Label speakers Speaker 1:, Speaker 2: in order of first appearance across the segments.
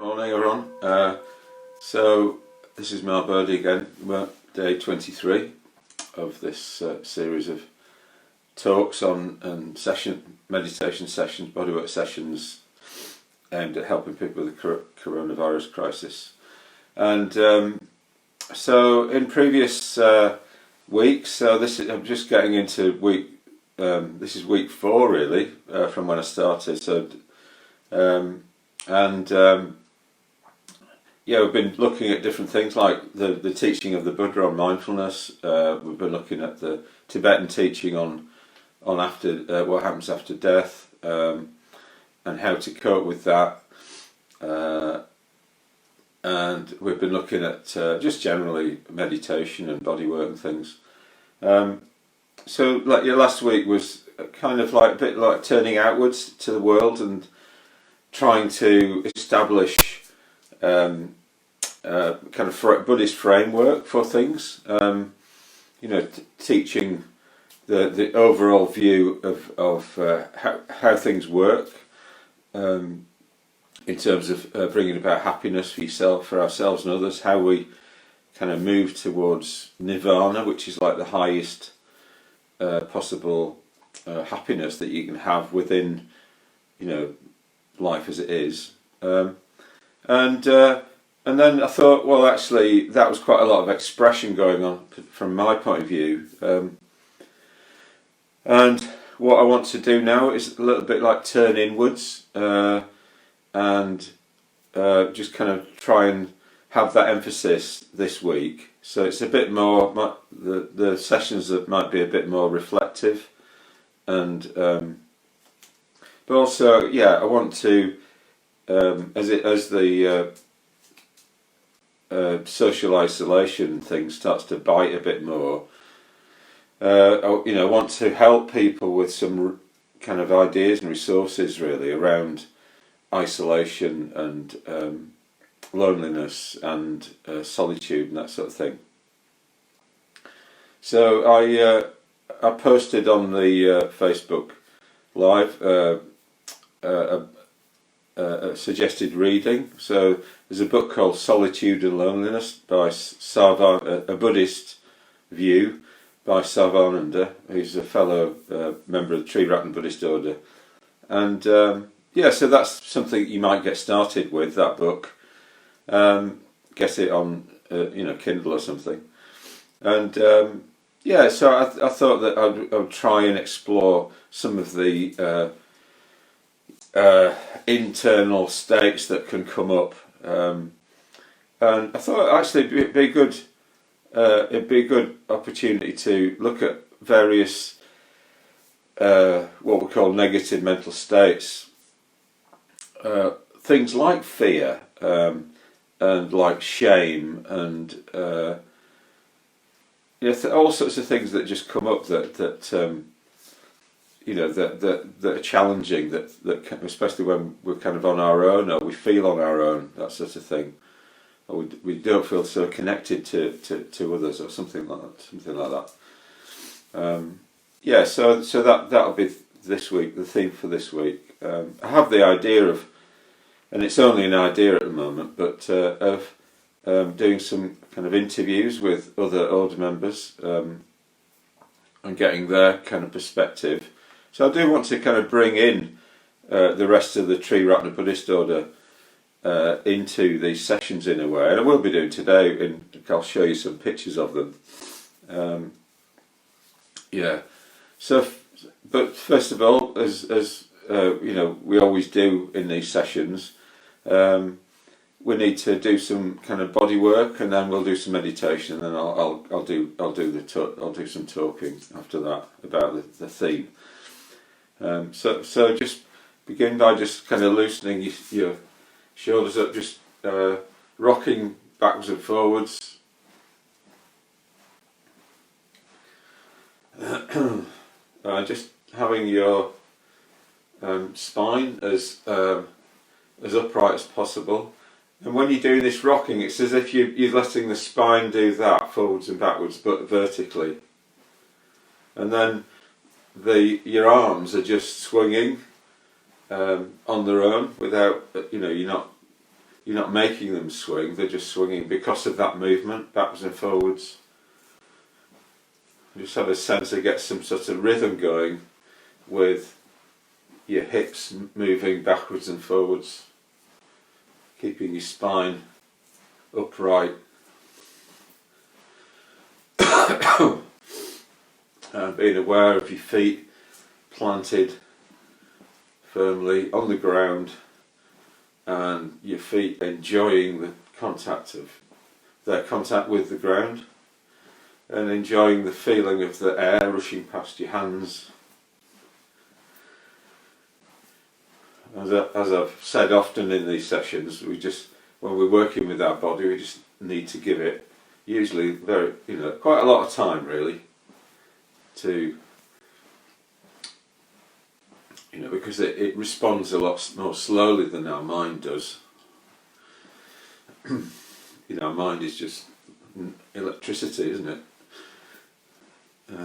Speaker 1: Morning everyone. So this is Mark Birdie again, day 23 of this series of talks on and meditation sessions, bodywork sessions aimed at helping people with the coronavirus crisis. And so in previous weeks, I'm just getting into week. This is week 4 really from when I started. So we've been looking at different things like the teaching of the Buddha on mindfulness. We've been looking at the Tibetan teaching on after what happens after death, and how to cope with that. And we've been looking at just generally meditation and bodywork and things. So like last week was kind of like a bit like turning outwards to the world and trying to establish kind of Buddhist framework for things. Teaching the overall view of how things work in terms of bringing about happiness for yourself, for ourselves and others. How we kind of move towards nirvana, which is like the highest possible happiness that you can have within, life as it is. And then I thought, well, actually, that was quite a lot of expression going on from my point of view. And what I want to do now is a little bit like turn inwards and just kind of try and have that emphasis this week. So it's a bit more, the sessions that might be a bit more reflective, and but also, I want to, as the social isolation thing starts to bite a bit more, I want to help people with some kind of ideas and resources really around isolation and loneliness and solitude and that sort of thing. So I posted on the Facebook Live a suggested reading. So there's a book called Solitude and Loneliness by Sarvananda, a Buddhist view by Sarvananda, who's a fellow member of the Triratna Buddhist Order. And so that's something you might get started with, that book. Get it on Kindle or something. And so I thought that I would try and explore some of the internal states that can come up, and I thought actually it'd be a good opportunity to look at various what we call negative mental states, things like fear and like shame and all sorts of things that just come up that are challenging, that can, especially when we're kind of on our own or we feel on our own, that sort of thing, or we don't feel so connected to others or something like that. So that'll be this week, the theme for this week. I have the idea of, and it's only an idea at the moment, but of doing some kind of interviews with other order members and getting their kind of perspective. So I do want to kind of bring in the rest of the Triratna Buddhist Order into these sessions in a way, and I will be doing today. I'll show you some pictures of them. So, but first of all, as we always do in these sessions, we need to do some kind of body work, and then we'll do some meditation, and then I'll do some talking after that about the theme. So just begin by just kind of loosening your shoulders up, just rocking backwards and forwards. Just having your spine as upright as possible. And when you're doing this rocking, it's as if you're letting the spine do that, forwards and backwards, but vertically. And then your arms are just swinging on their own, without, you're not you're not making them swing, they're just swinging because of that movement, backwards and forwards. You just have a sense to get some sort of rhythm going with your hips moving backwards and forwards, keeping your spine upright. And being aware of your feet planted firmly on the ground, and your feet enjoying the contact with the ground, and enjoying the feeling of the air rushing past your hands. As I've said often in these sessions, when we're working with our body, we just need to give it usually quite a lot of time really to, because it responds a lot more slowly than our mind does. Our mind is just electricity, isn't it?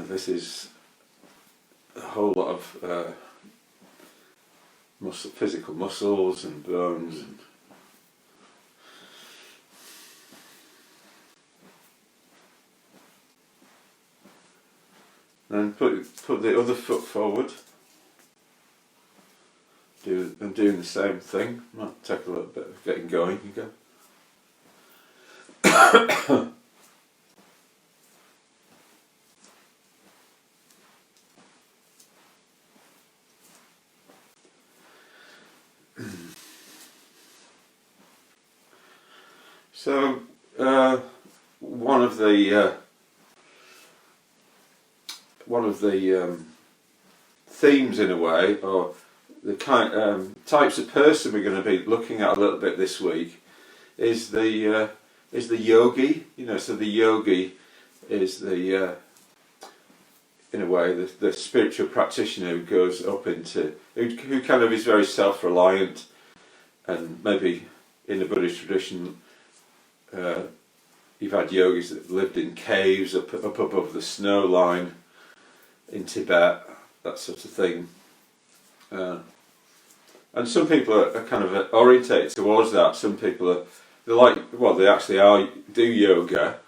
Speaker 1: This is a whole lot of physical muscles and bones and put the other foot forward. I'm doing the same thing. Might take a little bit of getting going. You go. So one of the themes, in a way, or the types of person we're going to be looking at a little bit this week is the yogi. So the yogi is in a way the spiritual practitioner who goes up into who kind of is very self-reliant, and maybe in the Buddhist tradition you've had yogis that lived in caves up above the snow line in Tibet, that sort of thing. And some people are kind of orientated towards that. Some people they actually do yoga,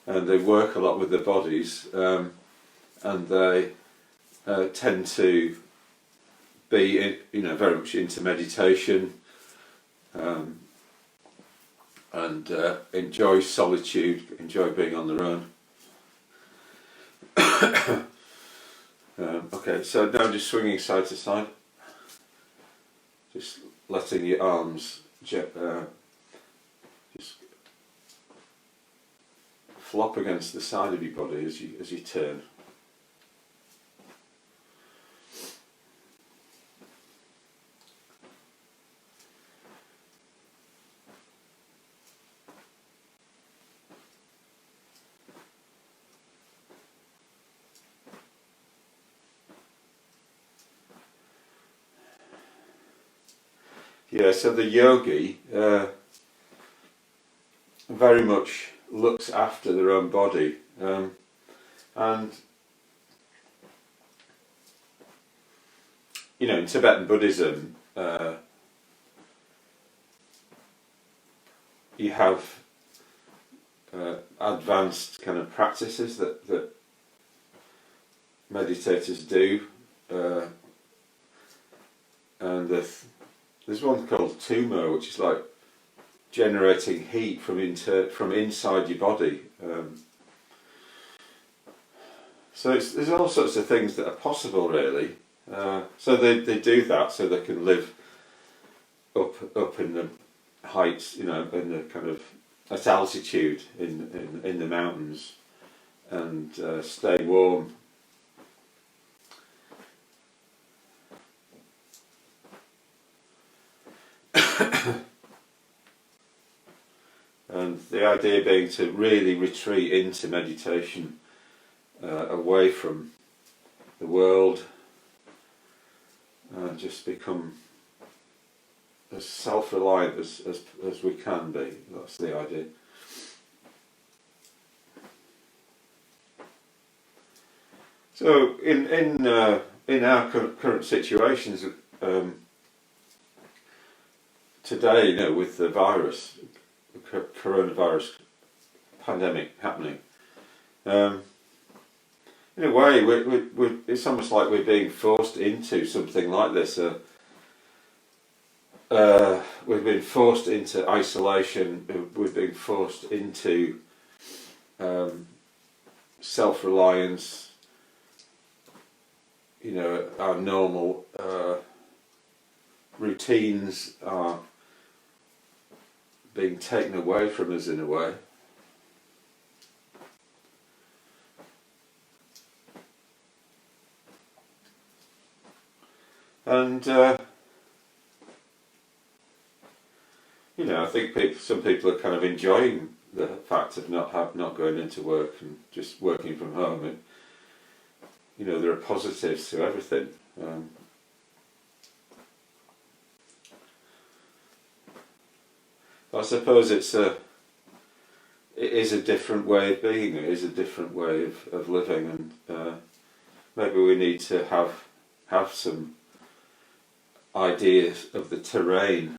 Speaker 1: and they work a lot with their bodies, and they tend to be very much into meditation, and enjoy solitude, enjoy being on their own. Okay, so now just swinging side to side, just letting your arms just flop against the side of your body as you turn. Yeah, so the yogi very much looks after their own body, and in Tibetan Buddhism you have advanced kind of practices that meditators do, and there's one called tumo, which is like generating heat from inside your body. So there's all sorts of things that are possible, really. So they do that so they can live up in the heights, in the kind of at altitude in the mountains, and stay warm. And the idea being to really retreat into meditation, away from the world, and just become as self-reliant as we can be. That's the idea. So in our current situations, today, with the virus, the coronavirus pandemic happening, in a way, it's almost like we're being forced into something like this. We've been forced into isolation. We've been forced into self-reliance. Our normal routines are being taken away from us in a way. And I think some people are kind of enjoying the fact of not going into work and just working from home. And there are positives to everything. I suppose it is a different way of being. It is a different way of living, and maybe we need to have some ideas of the terrain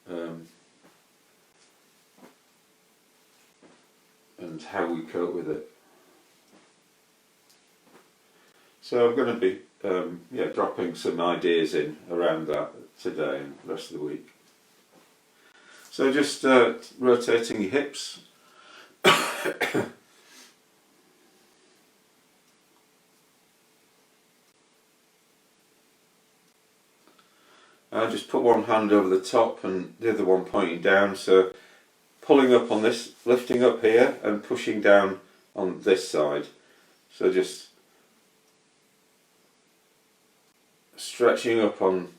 Speaker 1: and how we cope with it. So I'm going to be dropping some ideas in around that today and the rest of the week. So just rotating your hips. Just put one hand over the top and the other one pointing down, so pulling up on this, lifting up here and pushing down on this side. So just stretching up on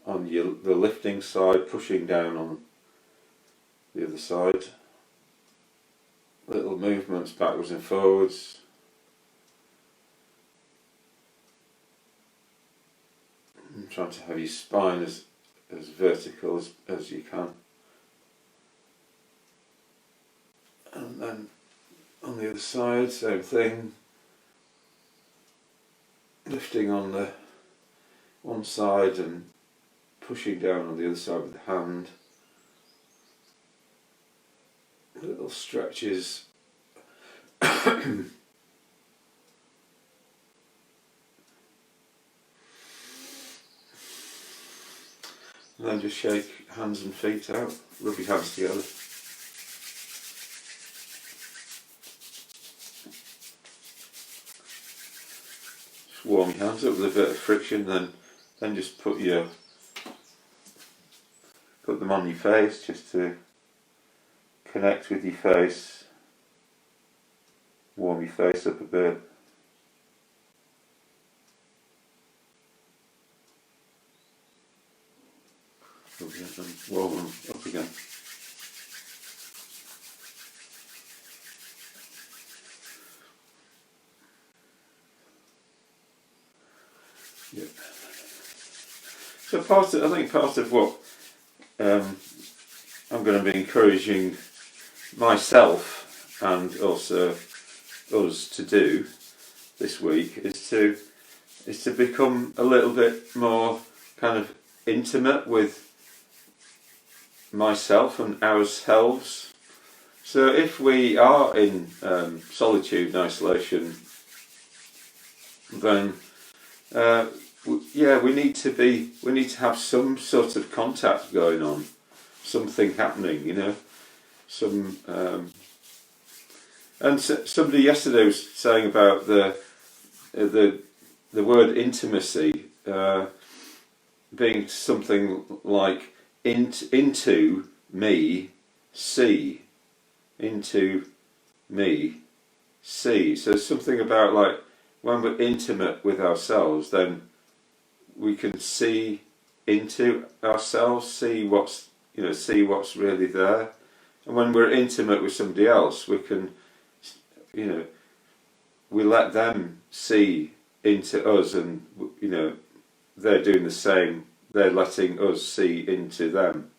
Speaker 1: the lifting side, pushing down on the other side. Little movements backwards and forwards. And trying to have your spine as vertical as you can. And then on the other side, same thing. Lifting on the one side and pushing down on the other side with the hand. Little stretches. And then just shake hands and feet out, rub your hands together. Just warm your hands up with a bit of friction, then just put them on your face just to connect with your face, warm your face up a bit. And warm them up again. Yeah. So I think part of what I'm going to be encouraging myself and also us to do this week is to become a little bit more kind of intimate with myself and ourselves. So if we are in solitude and isolation, then we need to have some sort of contact going on, something happening, and somebody yesterday was saying about the word intimacy being something like into me, see. Into me, see. So something about like when we're intimate with ourselves, then we can see into ourselves, see what's really there. And when we're intimate with somebody else, we can, we let them see into us, and they're doing the same. They're letting us see into them.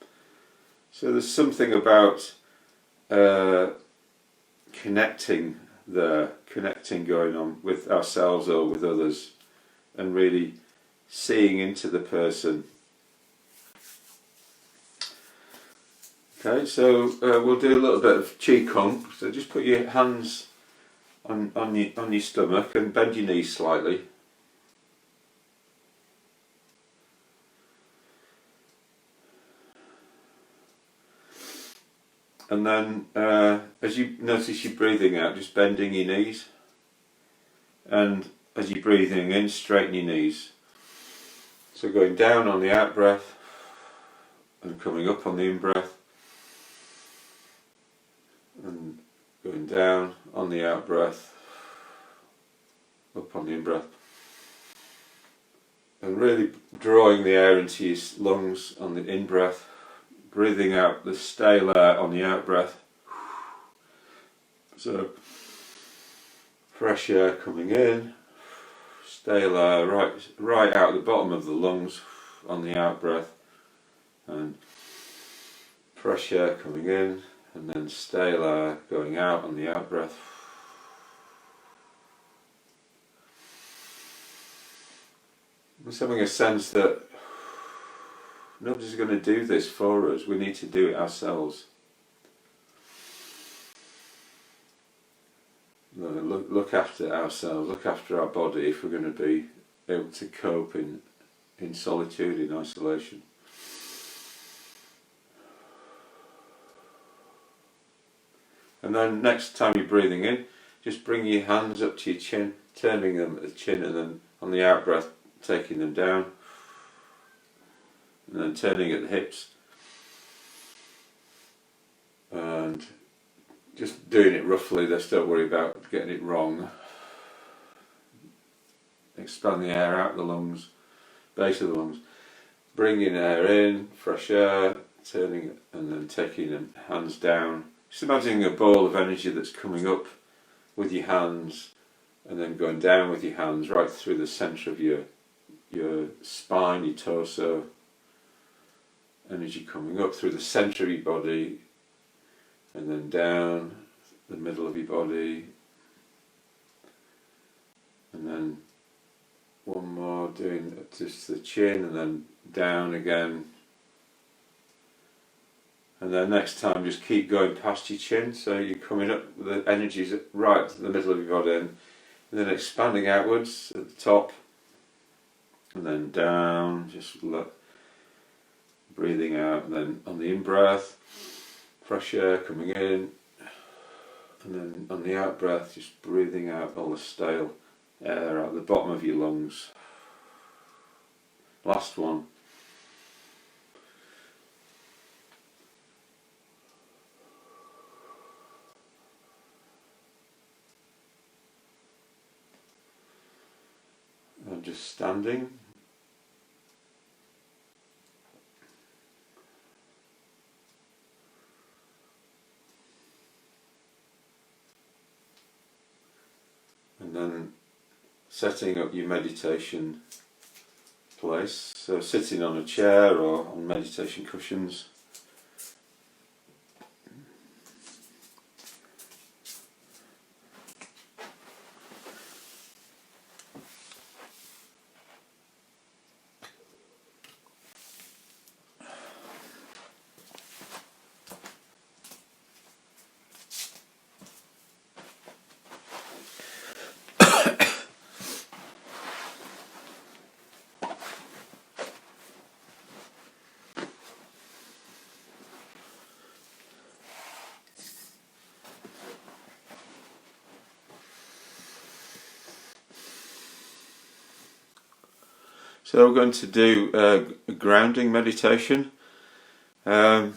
Speaker 1: So there's something about connecting going on with ourselves or with others, and really seeing into the person. Okay, so we'll do a little bit of Qi Kung. So just put your hands on your stomach and bend your knees slightly. And then as you notice you're breathing out, just bending your knees. And as you're breathing in, straighten your knees. So going down on the out breath and coming up on the in breath. And going down on the out breath, up on the in breath. And really drawing the air into your lungs on the in breath. Breathing out the stale air on the out breath. So fresh air coming in, stale air right out the bottom of the lungs on the out breath, and fresh air coming in, and then stale air going out on the out breath. I'm just having a sense that nobody's going to do this for us. We need to do it ourselves. Look after ourselves, look after our body if we're going to be able to cope in solitude, in isolation. And then next time you're breathing in, just bring your hands up to your chin, turning them at the chin, and then on the out breath taking them down, and then turning at the hips, and just doing it roughly. Just don't worry about getting it wrong. Expand the air out the lungs, base of the lungs, bringing air in, fresh air, turning and then taking the hands down. Just imagining a ball of energy that's coming up with your hands and then going down with your hands right through the centre of your spine, your torso. Energy coming up through the centre of your body and then down the middle of your body, and then one more, doing just the chin and then down again, and then next time just keep going past your chin, so you're coming up, the energy's right to the middle of your body, and then expanding outwards at the top and then down, just breathing out, and then on the in breath fresh air coming in, and then on the out breath just breathing out all the stale air out the bottom of your lungs. Last one. And just standing. And then setting up your meditation place, so sitting on a chair or on meditation cushions. So we're going to do a grounding meditation. So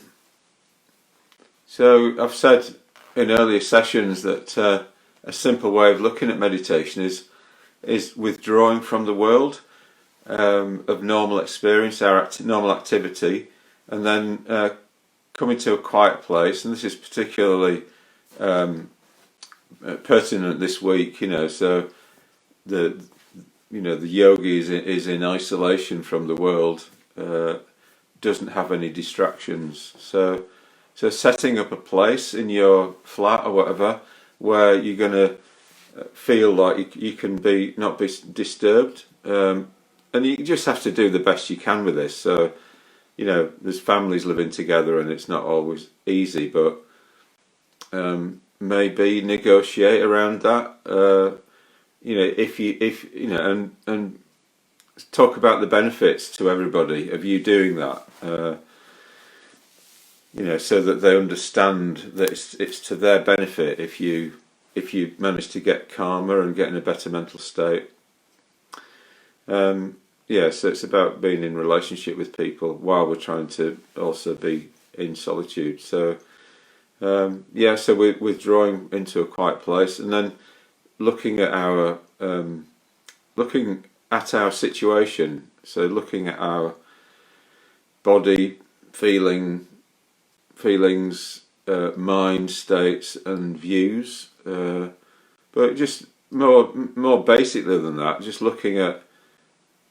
Speaker 1: I've said in earlier sessions that a simple way of looking at meditation is withdrawing from the world of normal experience, our normal activity, and then coming to a quiet place. And this is particularly pertinent this week, so the yogi is in isolation from the world, doesn't have any distractions. So setting up a place in your flat or whatever where you're going to feel like you can not be disturbed, and you just have to do the best you can with this. So there's families living together and it's not always easy, but maybe negotiate around that. And talk about the benefits to everybody of you doing that. So that they understand that it's to their benefit if you manage to get calmer and get in a better mental state. So it's about being in relationship with people while we're trying to also be in solitude. So so we're withdrawing into a quiet place and then looking at our situation. So looking at our body, feelings, mind states and views, but just more basically than that, just looking at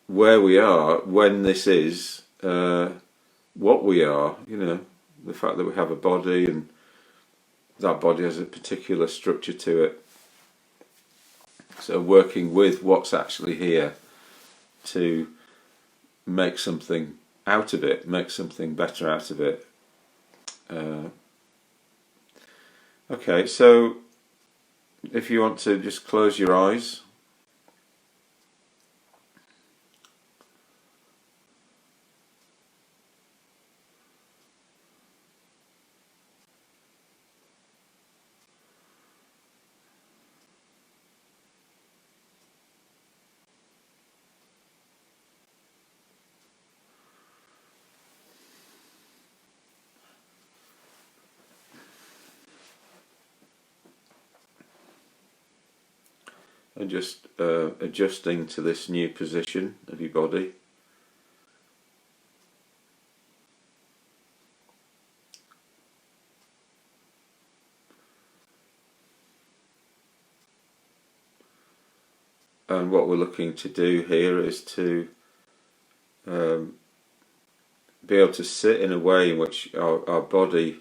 Speaker 1: where we are when this is what we are. The fact that we have a body and that body has a particular structure to it. So working with what's actually here to make something out of it, make something better out of it. Okay, so if you want to just close your eyes. And just adjusting to this new position of your body. And what we're looking to do here is to be able to sit in a way in which our body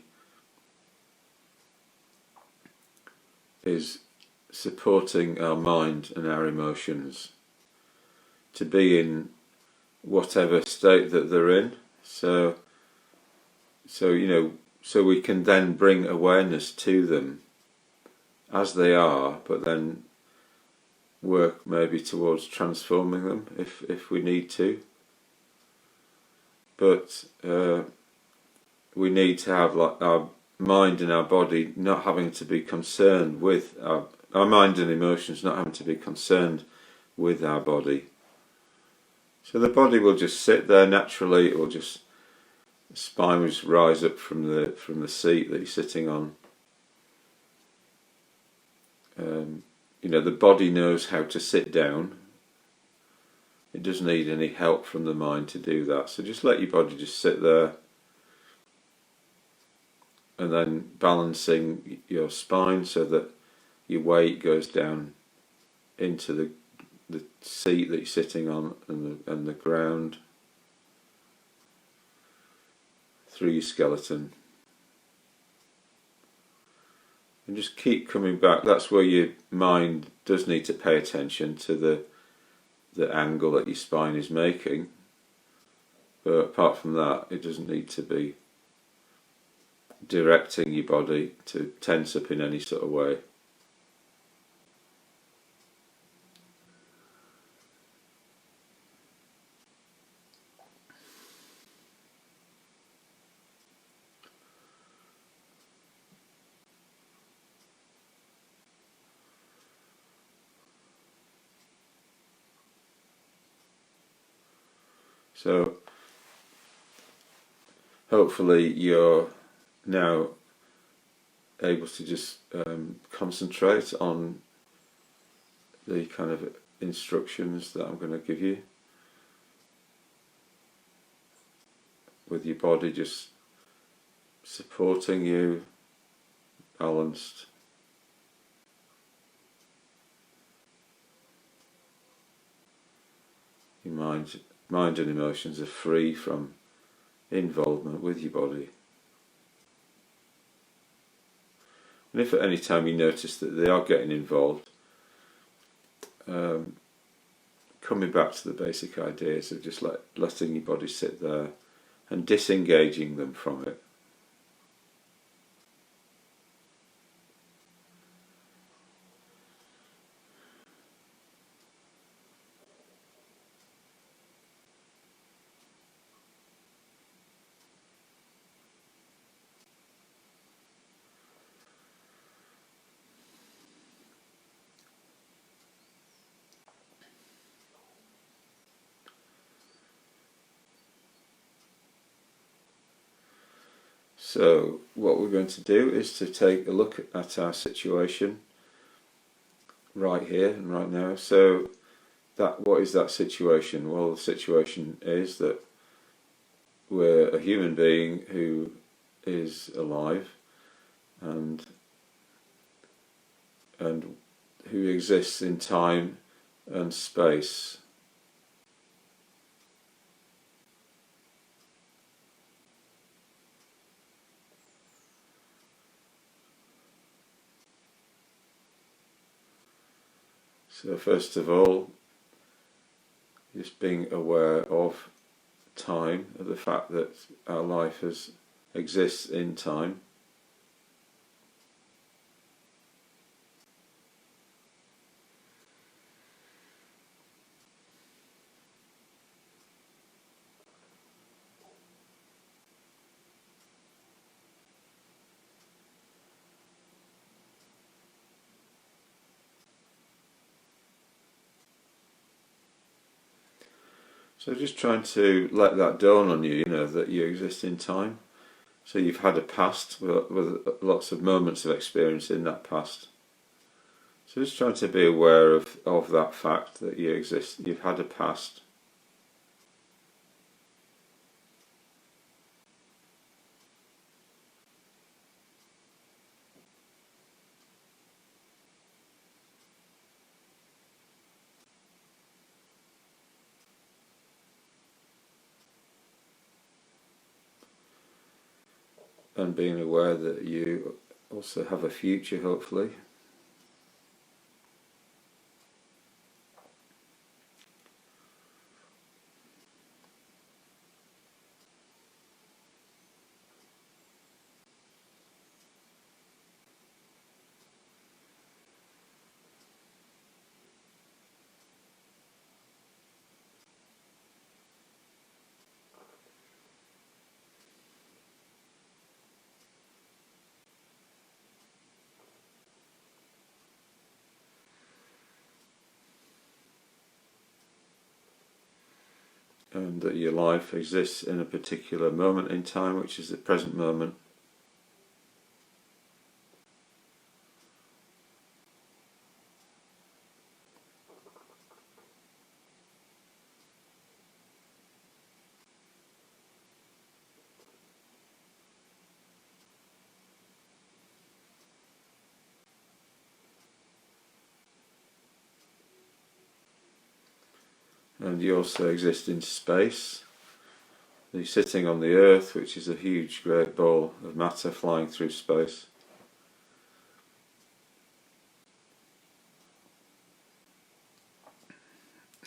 Speaker 1: is supporting our mind and our emotions to be in whatever state that they're in. So we can then bring awareness to them as they are, but then work maybe towards transforming them if we need to. But we need to have our mind and our body not having to be concerned with our mind and emotions not having to be concerned with our body. So the body will just sit there naturally. It will the spine will just rise up from the seat that you're sitting on. The body knows how to sit down. It doesn't need any help from the mind to do that. So just let your body just sit there, and then balancing your spine so that your weight goes down into the seat that you're sitting on and the ground through your skeleton. And just keep coming back. That's where your mind does need to pay attention to the angle that your spine is making. But apart from that, it doesn't need to be directing your body to tense up in any sort of way. So hopefully you're now able to just concentrate on the kind of instructions that I'm going to give you, with your body just supporting you, balanced. Your mind and emotions are free from involvement with your body. And if at any time you notice that they are getting involved, coming back to the basic ideas of just letting your body sit there and disengaging them from it. So what we're going to do is to take a look at our situation right here and right now. So what is that situation? Well, the situation is that we're a human being who is alive and who exists in time and space. So first of all, just being aware of time, of the fact that our life exists in time. So just trying to let that dawn on you, that you exist in time. So you've had a past with lots of moments of experience in that past. So just trying to be aware of that fact that you exist, you've had a past. And being aware that you also have a future, hopefully. And that your life exists in a particular moment in time, which is the present moment. And you also exist in space. You're sitting on the Earth, which is a huge great ball of matter flying through space.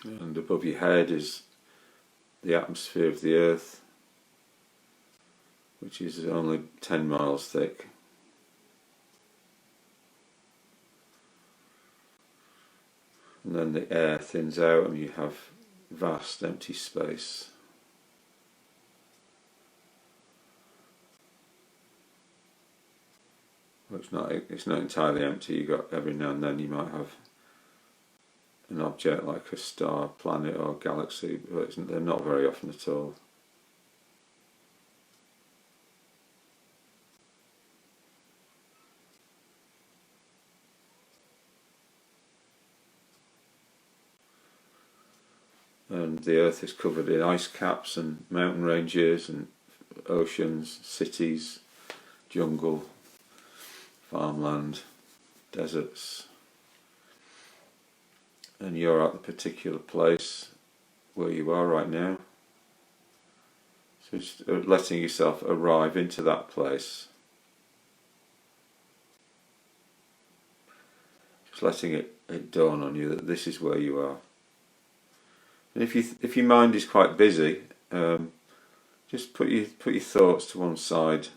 Speaker 1: And above your head is the atmosphere of the Earth, which is only 10 miles thick. And then the air thins out and you have vast empty space. Well, it's not entirely empty. You got every now and then you might have an object like a star, planet or galaxy, but they're not very often at all. And the Earth is covered in ice caps and mountain ranges and oceans, cities, jungle, farmland, deserts. And you're at the particular place where you are right now. So just letting yourself arrive into that place. Just letting it dawn on you that this is where you are. And if your mind is quite busy, just put your thoughts to one side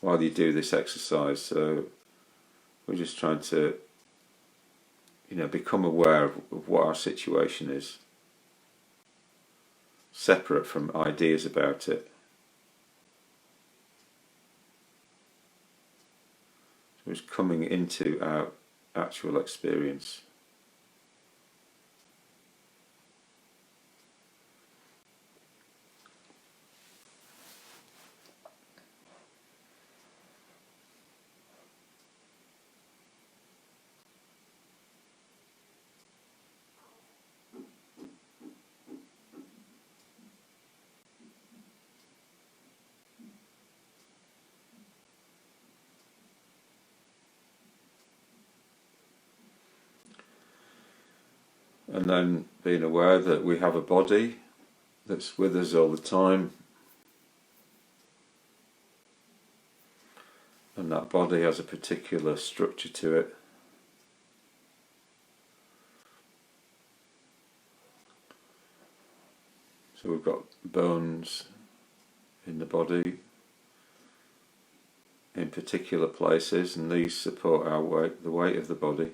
Speaker 1: while you do this exercise. So we're just trying to, become aware of what our situation is, separate from ideas about it. So it's coming into our actual experience. And then being aware that we have a body that's with us all the time, and that body has a particular structure to it. So we've got bones in the body in particular places, and these support our weight, the weight of the body.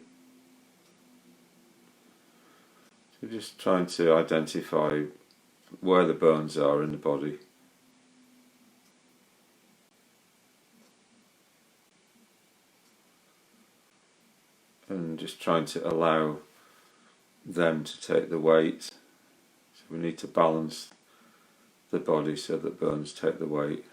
Speaker 1: So just trying to identify where the bones are in the body. And just trying to allow them to take the weight. So we need to balance the body so that bones take the weight.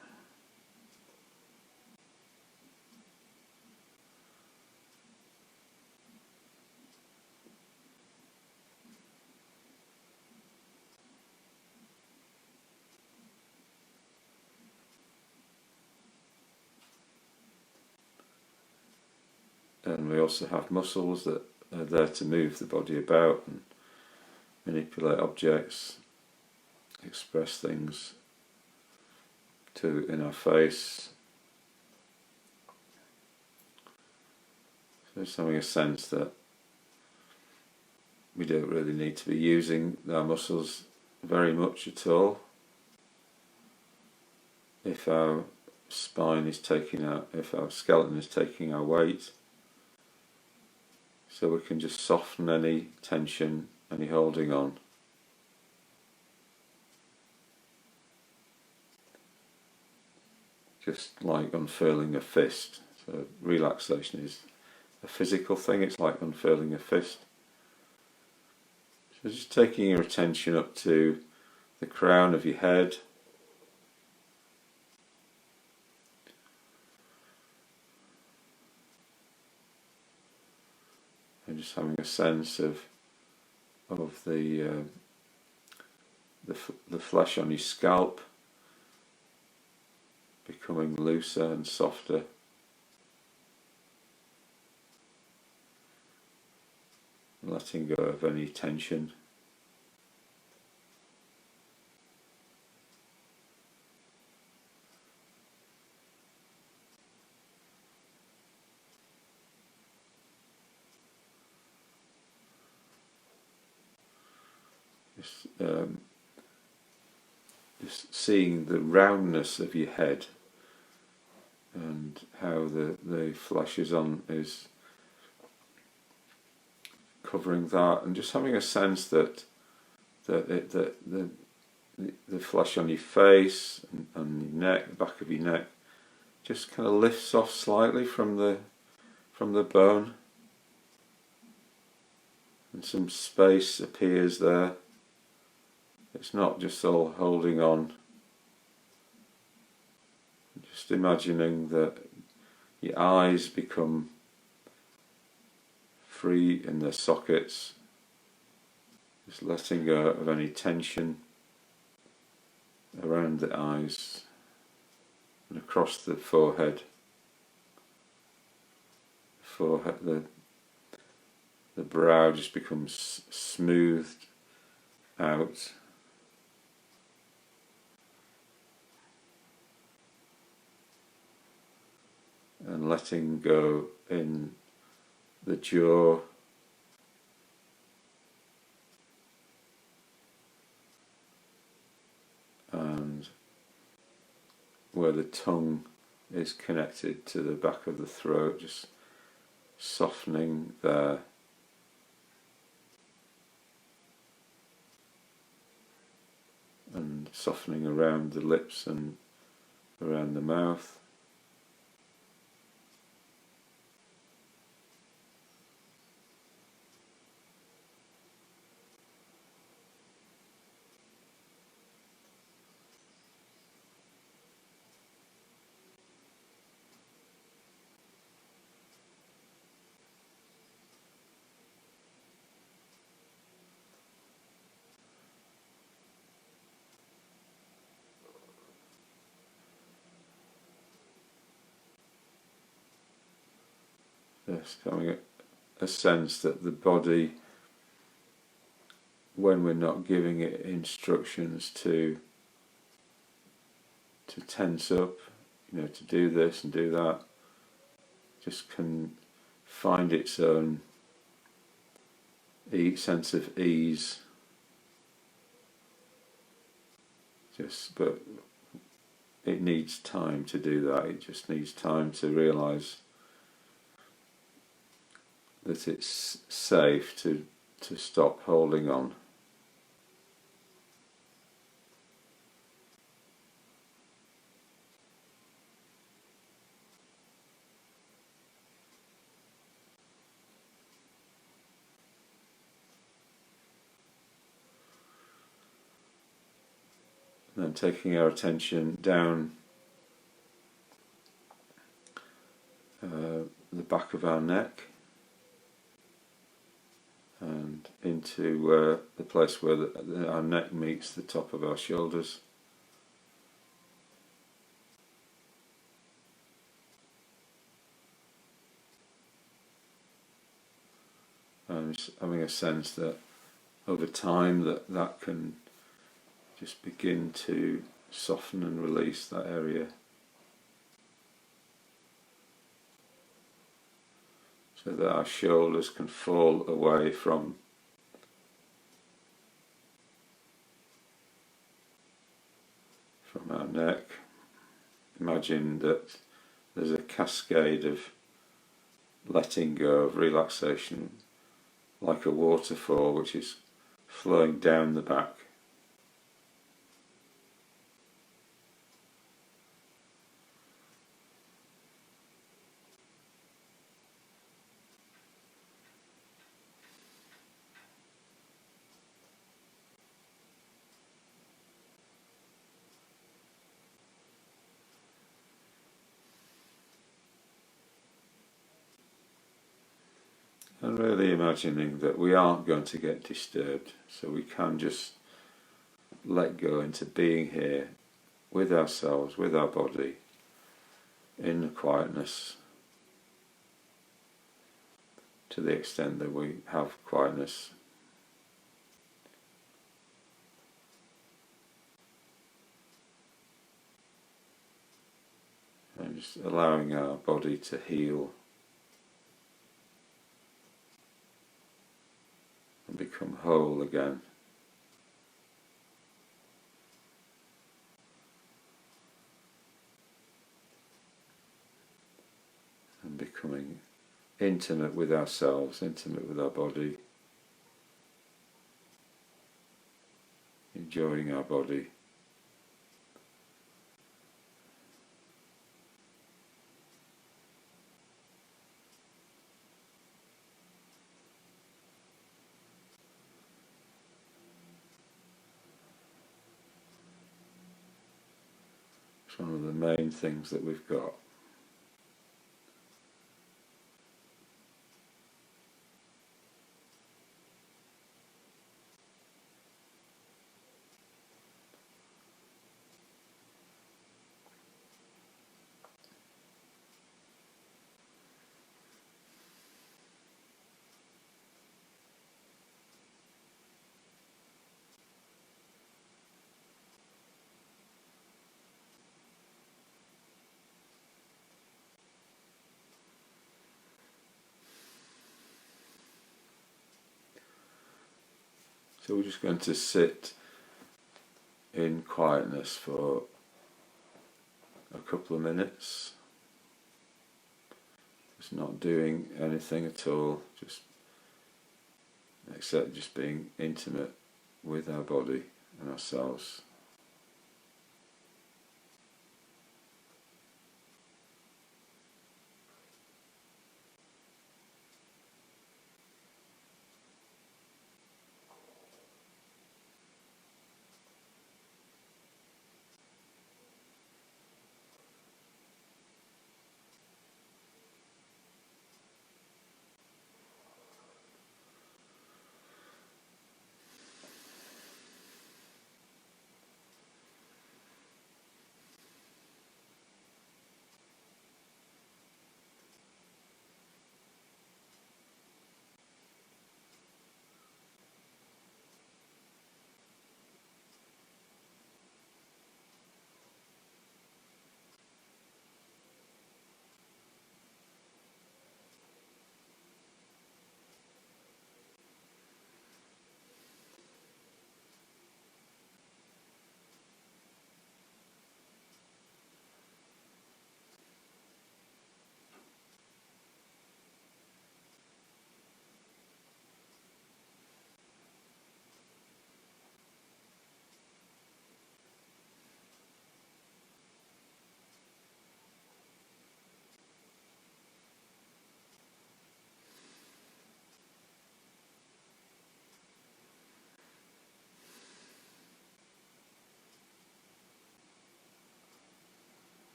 Speaker 1: And we also have muscles that are there to move the body about and manipulate objects, express things in our face. So just having a sense that we don't really need to be using our muscles very much at all. If our spine is if our skeleton is taking our weight, so we can just soften any tension, any holding on. Just like unfurling a fist. So relaxation is a physical thing, it's like unfurling a fist. So just taking your attention up to the crown of your head. And just having a sense of the flesh on your scalp becoming looser and softer. Letting go of any tension. Just seeing the roundness of your head and how the flesh is covering that, and just having a sense that the flesh on your face and your neck, the back of your neck, just kind of lifts off slightly from the bone, and some space appears there. It's not just all holding on. Just imagining that your eyes become free in their sockets, just letting go of any tension around the eyes and across the forehead. The brow just becomes smoothed out. And letting go in the jaw, where the tongue is connected to the back of the throat, just softening there. And softening around the lips and around the mouth. Yes, having a sense that the body, when we're not giving it instructions to tense up, to do this and do that, just can find its own sense of ease. But it needs time to do that. It just needs time to realise that it's safe to stop holding on. And then taking our attention down the back of our neck and into the place where our neck meets the top of our shoulders. And just having a sense that over time that can just begin to soften and release that area. So that our shoulders can fall away from our neck. Imagine that there's a cascade of letting go, of relaxation, like a waterfall which is flowing down the back. And really imagining that we aren't going to get disturbed, so we can just let go into being here with ourselves, with our body, in the quietness, to the extent that we have quietness. And just allowing our body to heal and become whole again. And becoming intimate with ourselves, intimate with our body, enjoying our body. It's one of the main things that we've got. So we're just going to sit in quietness for a couple of minutes, just not doing anything at all, just except just being intimate with our body and ourselves.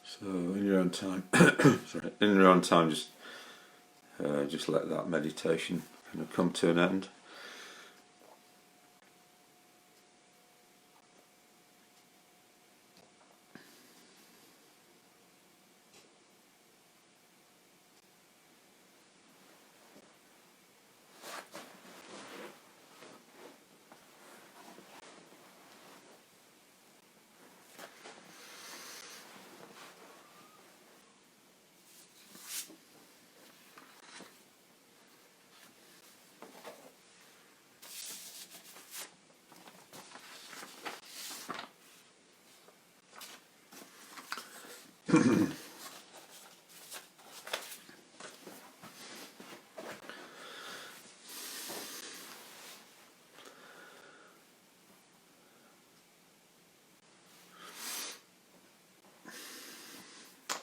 Speaker 1: So in your own time, sorry, in your own time, just let that meditation kind of come to an end.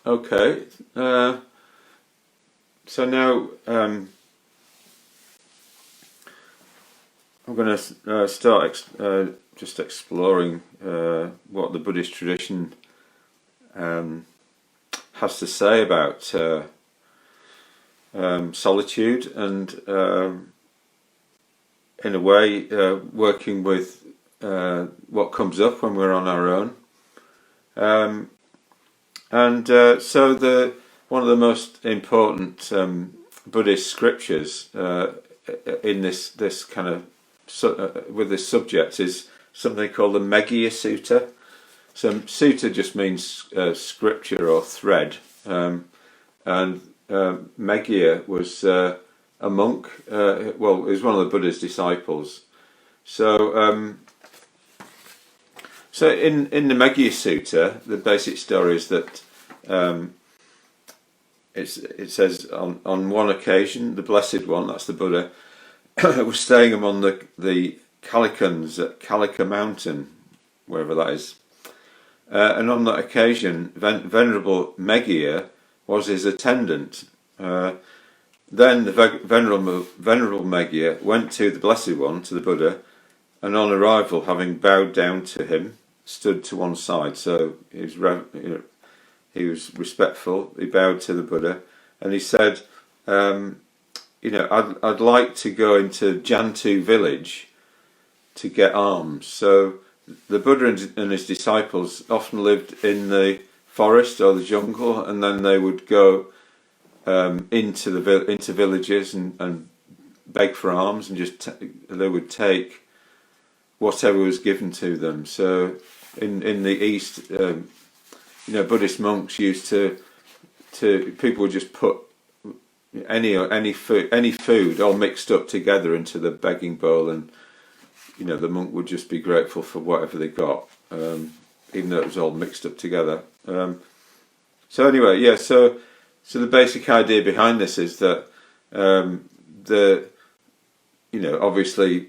Speaker 1: Okay, so now I'm going to start just exploring what the Buddhist tradition has to say about solitude and, in a way, working with what comes up when we're on our own. So one of the most important Buddhist scriptures in this kind of with this subject is something called the Meghiya Sutta. So sutta just means scripture or thread, and Meghiya was a monk. Well, he was one of the Buddha's disciples, So so in the Meghiya Sutta, the basic story is that it says on one occasion, the Blessed One, that's the Buddha, was staying among the Kalikans at Kalika Mountain, wherever that is. And on that occasion, Venerable Meghiya was his attendant. Then the Venerable Meghiya went to the Blessed One, to the Buddha, and on arrival, having bowed down to him, stood to one side. So he was respectful. He bowed to the Buddha, and he said, I'd like to go into Jantu village to get alms. So the Buddha and his disciples often lived in the forest or the jungle, and then they would go into villages and beg for alms, and they would take whatever was given to them. So in the East, Buddhist monks used to people would just put any food all mixed up together into the begging bowl, and the monk would just be grateful for whatever they got, even though it was all mixed up together. So anyway, yeah. So the basic idea behind this is that obviously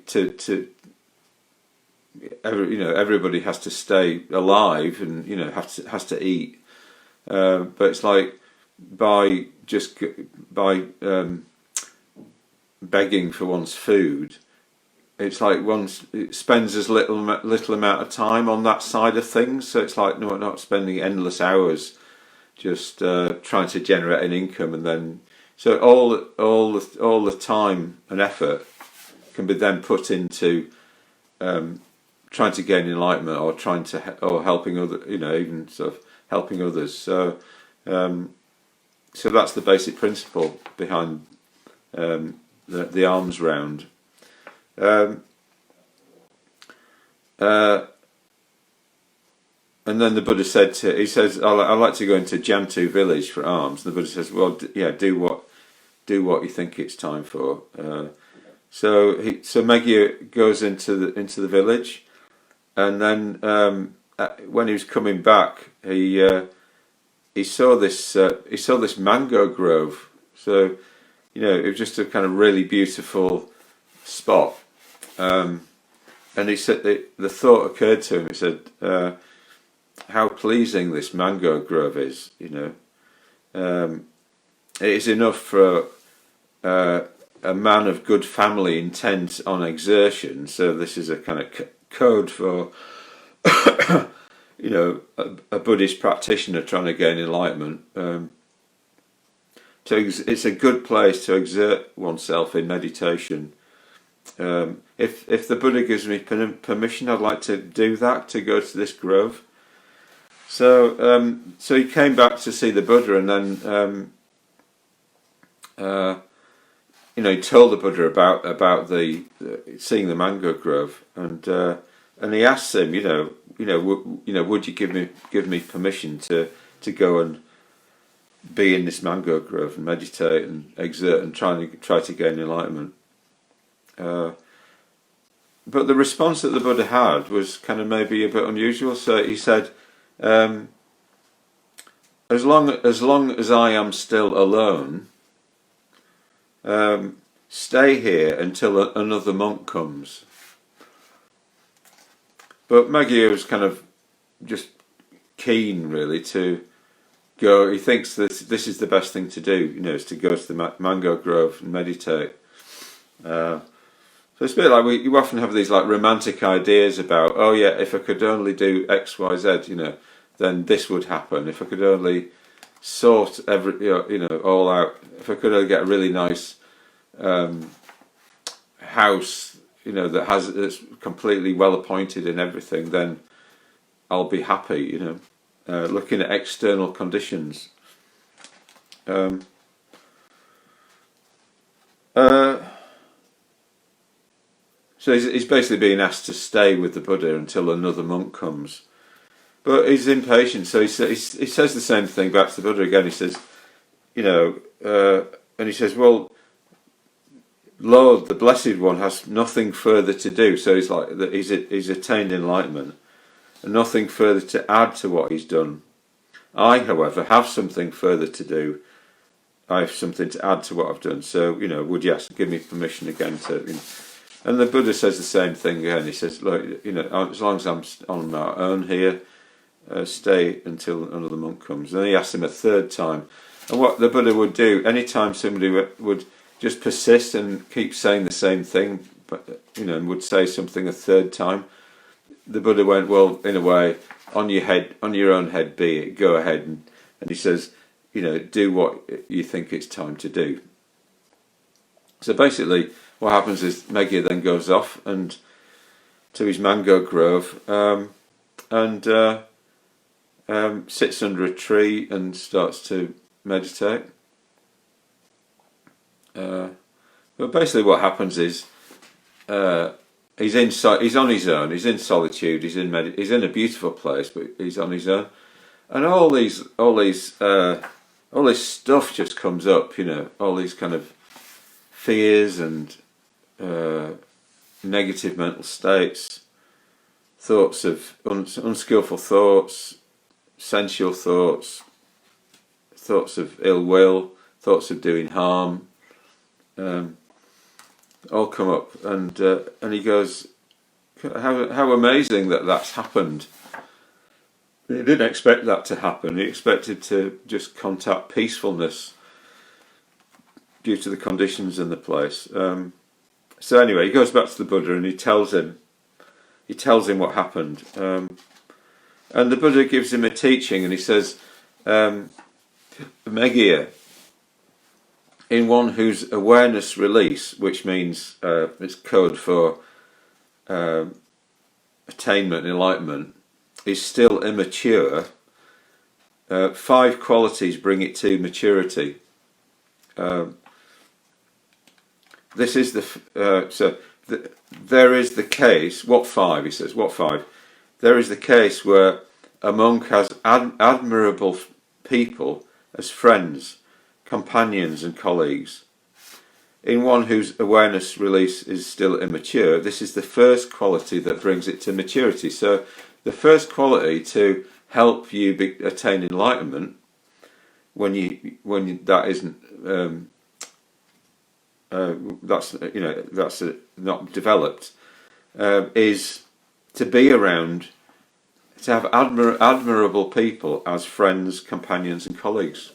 Speaker 1: everybody has to stay alive and has to eat, but it's like by begging for one's food, it's like one spends as little amount of time on that side of things. So it's like not spending endless hours just trying to generate an income, and then so all the time and effort can be then put into trying to gain enlightenment, or helping even sort of helping others. So that's the basic principle behind the alms round. And then the Buddha says, I'd like to go into Jantu village for alms. And the Buddha says, well, do what you think it's time for. So Meghiya goes into the village, and then when he was coming back, he saw this mango grove. So it was just a kind of really beautiful spot. And he said the thought occurred to him. He said, how pleasing this mango grove is. It is enough for a man of good family intent on exertion. So this is a kind of code for a Buddhist practitioner trying to gain enlightenment. So it's a good place to exert oneself in meditation. If the Buddha gives me permission, I'd like to do that, to go to this grove. So he came back to see the Buddha, and then he told the Buddha about the seeing the mango grove, and he asked him, would you give me permission to go and be in this mango grove and meditate and exert and try to gain enlightenment. But the response that the Buddha had was kind of maybe a bit unusual. So he said, as long as I am still alone, stay here until another monk comes. But Meghiya was kind of just keen, really, to go. He thinks that this is the best thing to do, is to go to the mango grove and meditate. So it's a bit like you often have these like romantic ideas about, oh yeah, if I could only do X, Y, Z, then this would happen. If I could only sort all out. If I could only get a really nice house, that's completely well appointed and everything, then I'll be happy. Looking at external conditions. So he's basically being asked to stay with the Buddha until another monk comes. But he's impatient, so he says the same thing back to the Buddha again. He says, and he says, well, Lord, the Blessed One, has nothing further to do. So he's like that. He's attained enlightenment, and nothing further to add to what he's done. I, however, have something further to do. I have something to add to what I've done. So, would you give me permission again to? And the Buddha says the same thing again. He says, look, as long as I'm on my own here, stay until another monk comes. And he asks him a third time. And what the Buddha would do, anytime somebody would just persist and keep saying the same thing, but and would say something a third time, the Buddha went, well, in a way, on your own head be it, go ahead. And he says, do what you think it's time to do. So basically, what happens is Meghiya then goes off and to his mango grove and sits under a tree and starts to meditate. But basically, what happens is he's on his own. He's in solitude. He's in a beautiful place, but he's on his own, and all this stuff just comes up. All these kind of fears and negative mental states, thoughts of unskillful thoughts, sensual thoughts, thoughts of ill will, thoughts of doing harm, all come up, and he goes, how amazing that's happened. He didn't expect that to happen. He expected to just contact peacefulness due to the conditions in the place. So anyway, he goes back to the Buddha and he tells him what happened. And the Buddha gives him a teaching, and he says, Meghiya, in one whose awareness release, which means it's code for attainment, enlightenment, is still immature, 5 qualities bring it to maturity. This is there is the case. What 5? He says. What 5? There is the case where a monk has admirable people as friends, companions, and colleagues. In one whose awareness release is still immature, this is the first quality that brings it to maturity. So, the first quality to help you attain enlightenment, when that isn't. That's not developed, is to be around, to have admirable people as friends, companions, and colleagues.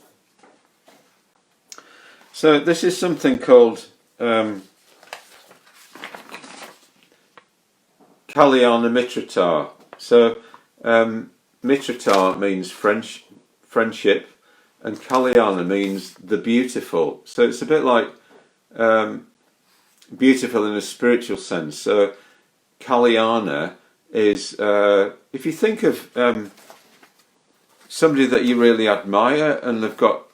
Speaker 1: So this is something called Kalyana Mitrata. So Mitrata means friendship, and Kalyana means the beautiful. So it's a bit like beautiful in a spiritual sense. So Kalyana is, if you think of somebody that you really admire, and they've got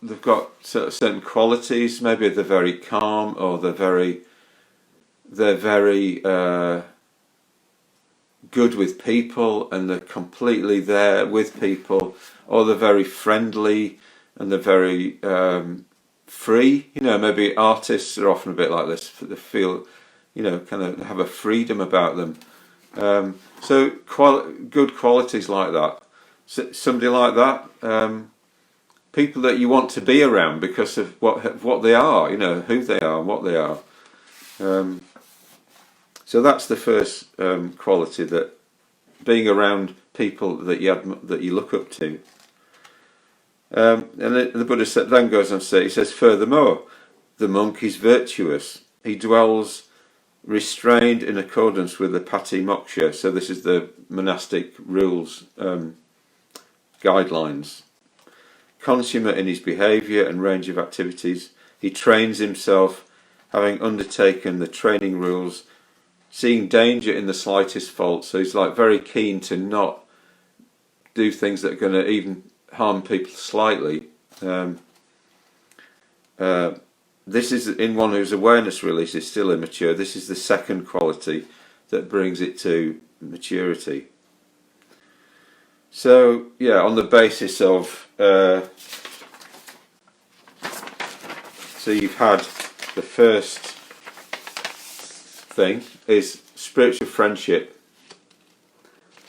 Speaker 1: certain qualities. Maybe they're very calm, or they're very good with people, and they're completely there with people, or they're very friendly and they're very free. Maybe artists are often a bit like this. They feel, kind of have a freedom about them. So good qualities like that. Somebody like that, people that you want to be around because of what they are, who they are and what they are. So that's the first quality, that being around people that you look up to. And the Buddha then goes on to say, he says, furthermore, the monk is virtuous. He dwells restrained in accordance with the pati moksha. So this is the monastic rules, guidelines. Consummate in his behaviour and range of activities. He trains himself, having undertaken the training rules, seeing danger in the slightest fault. So he's like very keen to not do things that are going to even harm people slightly. This is in one whose awareness release is still immature. This is the second quality that brings it to maturity. So yeah, on the basis of so you've had the first thing is spiritual friendship.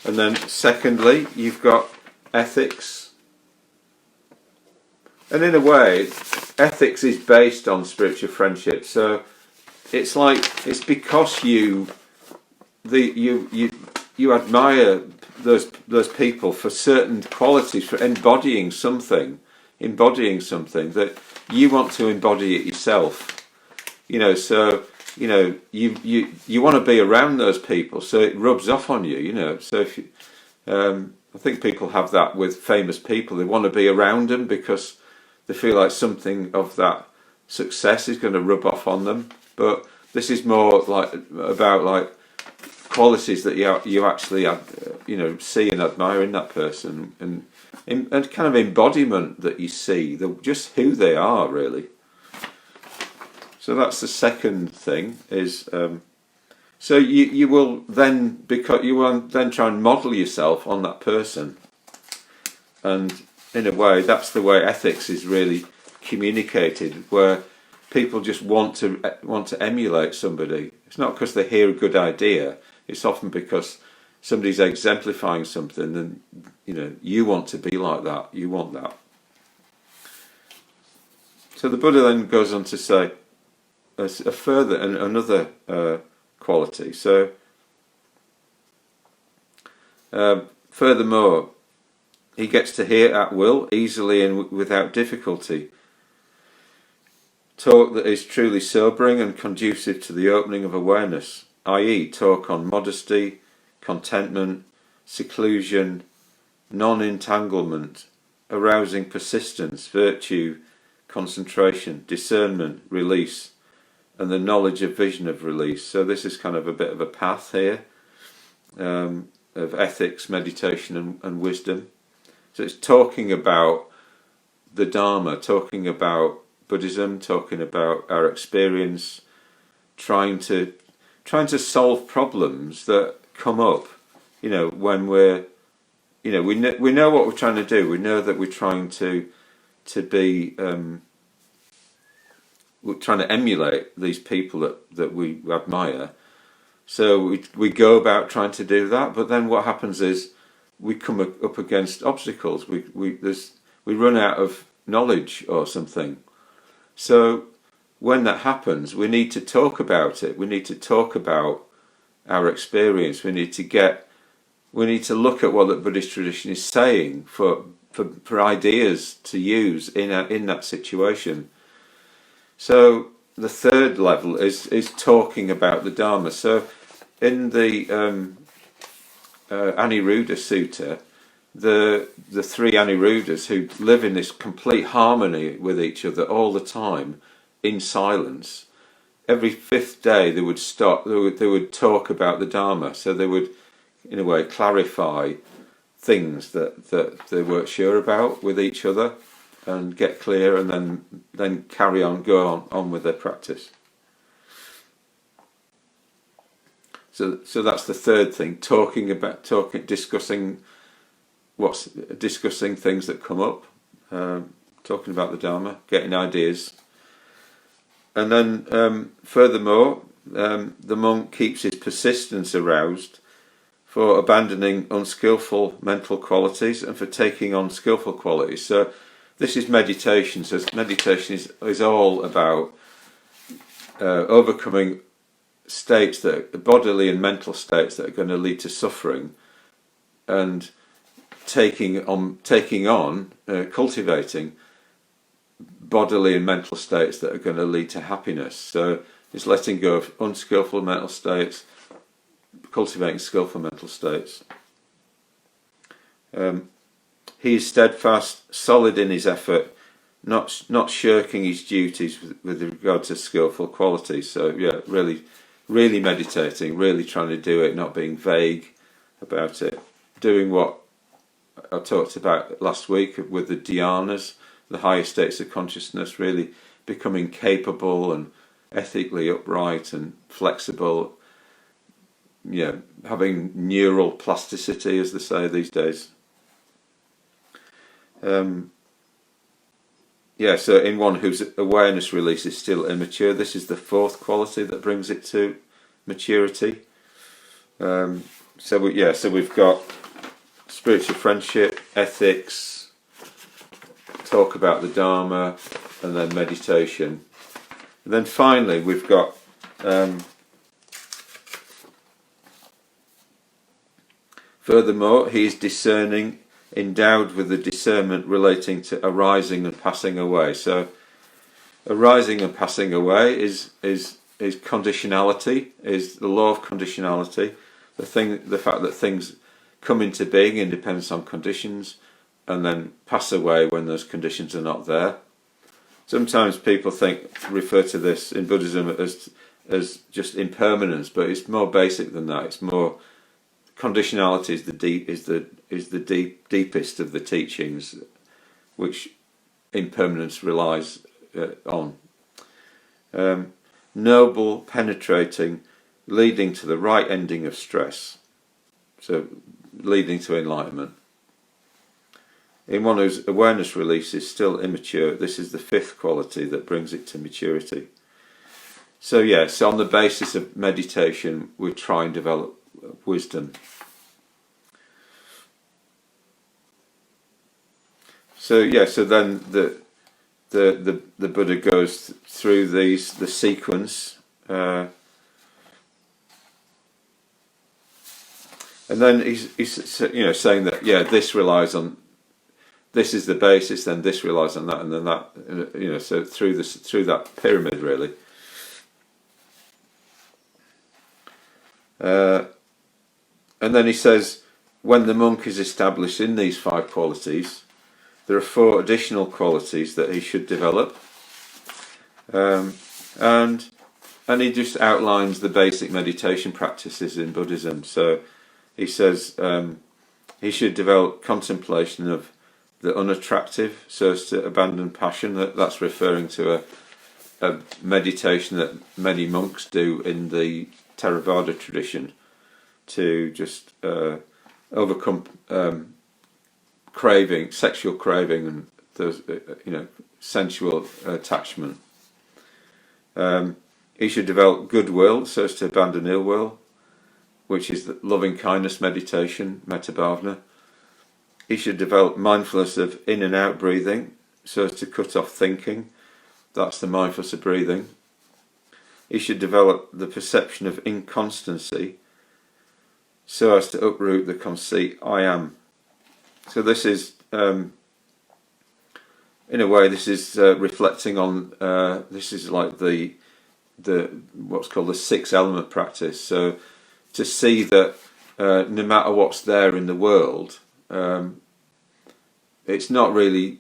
Speaker 1: And then secondly, you've got ethics. And in a way, ethics is based on spiritual friendship. So it's like, it's because you admire those people for certain qualities, for embodying something that you want to embody it yourself. So you want to be around those people, so it rubs off on you. So if you, I think people have that with famous people. They want to be around them because they feel like something of that success is going to rub off on them. But this is more about qualities that you actually see and admire in that person, and kind of embodiment that you see, just who they are really. So that's the second thing. Is so you will then try and model yourself on that person, and in a way that's the way ethics is really communicated, where people just want to emulate somebody. It's not because they hear a good idea. It's often because somebody's exemplifying something, and you want to be like that. You want that. So the Buddha then goes on to say another quality. So furthermore, he gets to hear at will, easily and without difficulty, talk that is truly sobering and conducive to the opening of awareness, i.e. talk on modesty, contentment, seclusion, non-entanglement, arousing persistence, virtue, concentration, discernment, release, and the knowledge of vision of release. So this is kind of a bit of a path here of ethics, meditation and wisdom. So it's talking about the Dharma, talking about Buddhism, talking about our experience, trying to solve problems that come up, when we're, we know what we're trying to do. We know that we're trying to be, we're trying to emulate these people that we admire. So we go about trying to do that, but then what happens is we come up against obstacles. We run out of knowledge or something. So when that happens, we need to talk about it. We need to talk about our experience. We need to look at what the Buddhist tradition is saying for ideas to use in that situation. So the third level is talking about the Dharma. So in the Aniruddhas Sutta, the three Aniruddhas who live in this complete harmony with each other all the time in silence, every fifth day they would stop. They would talk about the Dharma. So they would, in a way, clarify things that they weren't sure about with each other, and get clear, and then carry on, go on with their practice. So that's the third thing: discussing things that come up, talking about the Dharma, getting ideas, and then furthermore, the monk keeps his persistence aroused for abandoning unskillful mental qualities and for taking on skillful qualities. So this is meditation. So meditation is all about overcoming states, bodily and mental states that are going to lead to suffering, and cultivating bodily and mental states that are going to lead to happiness. So it's letting go of unskillful mental states, cultivating skillful mental states. He is steadfast, solid in his effort, not shirking his duties with regard to skillful qualities. So yeah, really meditating, really trying to do it, not being vague about it, doing what I talked about last week with the dhyanas, the higher states of consciousness, really becoming capable and ethically upright and flexible, having neural plasticity, as they say these days. So in one whose awareness release is still immature, this is the fourth quality that brings it to maturity. So we've got spiritual friendship, ethics, talk about the Dharma, and then meditation. And then finally we've got furthermore, he is discerning, endowed with the discernment relating to arising and passing away. So arising and passing away is conditionality, is the law of conditionality, the fact that things come into being in dependence on conditions and then pass away when those conditions are not there. Sometimes people refer to this in Buddhism as just impermanence, but it's more basic than that. It's more conditionality is the deepest of the teachings, which impermanence relies on. Noble, penetrating, leading to the right ending of stress, so leading to enlightenment. In one whose awareness release is still immature, this is the fifth quality that brings it to maturity. So yes, on the basis of meditation, we try and develop wisdom. So then the Buddha goes through the sequence, and then he's saying that this relies on, this is the basis, then this relies on that, and then that, so through that pyramid really. And then he says, when the monk is established in these five qualities, there are four additional qualities that he should develop, and he just outlines the basic meditation practices in Buddhism. So he says he should develop contemplation of the unattractive, so as to abandon passion. That's referring to a meditation that many monks do in the Theravada tradition, to just overcome craving, sexual craving, and those, sensual attachment. He should develop goodwill, so as to abandon ill will, which is the loving kindness meditation, metta bhavana. He should develop mindfulness of in and out breathing, so as to cut off thinking. That's the mindfulness of breathing. He should develop the perception of inconstancy, so as to uproot the conceit I am. So this is, in a way, this is reflecting on. This is like the what's called the six element practice. So to see that no matter what's there in the world, it's not really.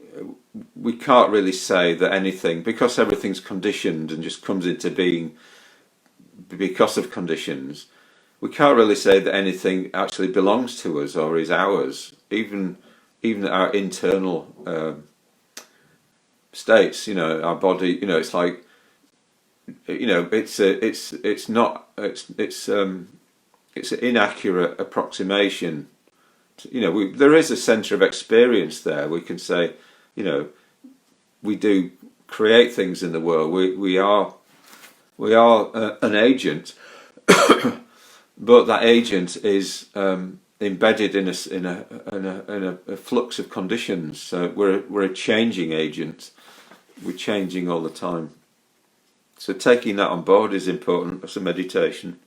Speaker 1: We can't really say that anything, because everything's conditioned and just comes into being because of conditions. We can't really say that anything actually belongs to us or is ours. Even our internal states, our body, it's like, it's an inaccurate approximation. There is a centre of experience there. We can say, we do create things in the world. We are an agent, but that agent is embedded in a flux of conditions. So we're a changing agent. We're changing all the time. So taking that on board is important as a meditation.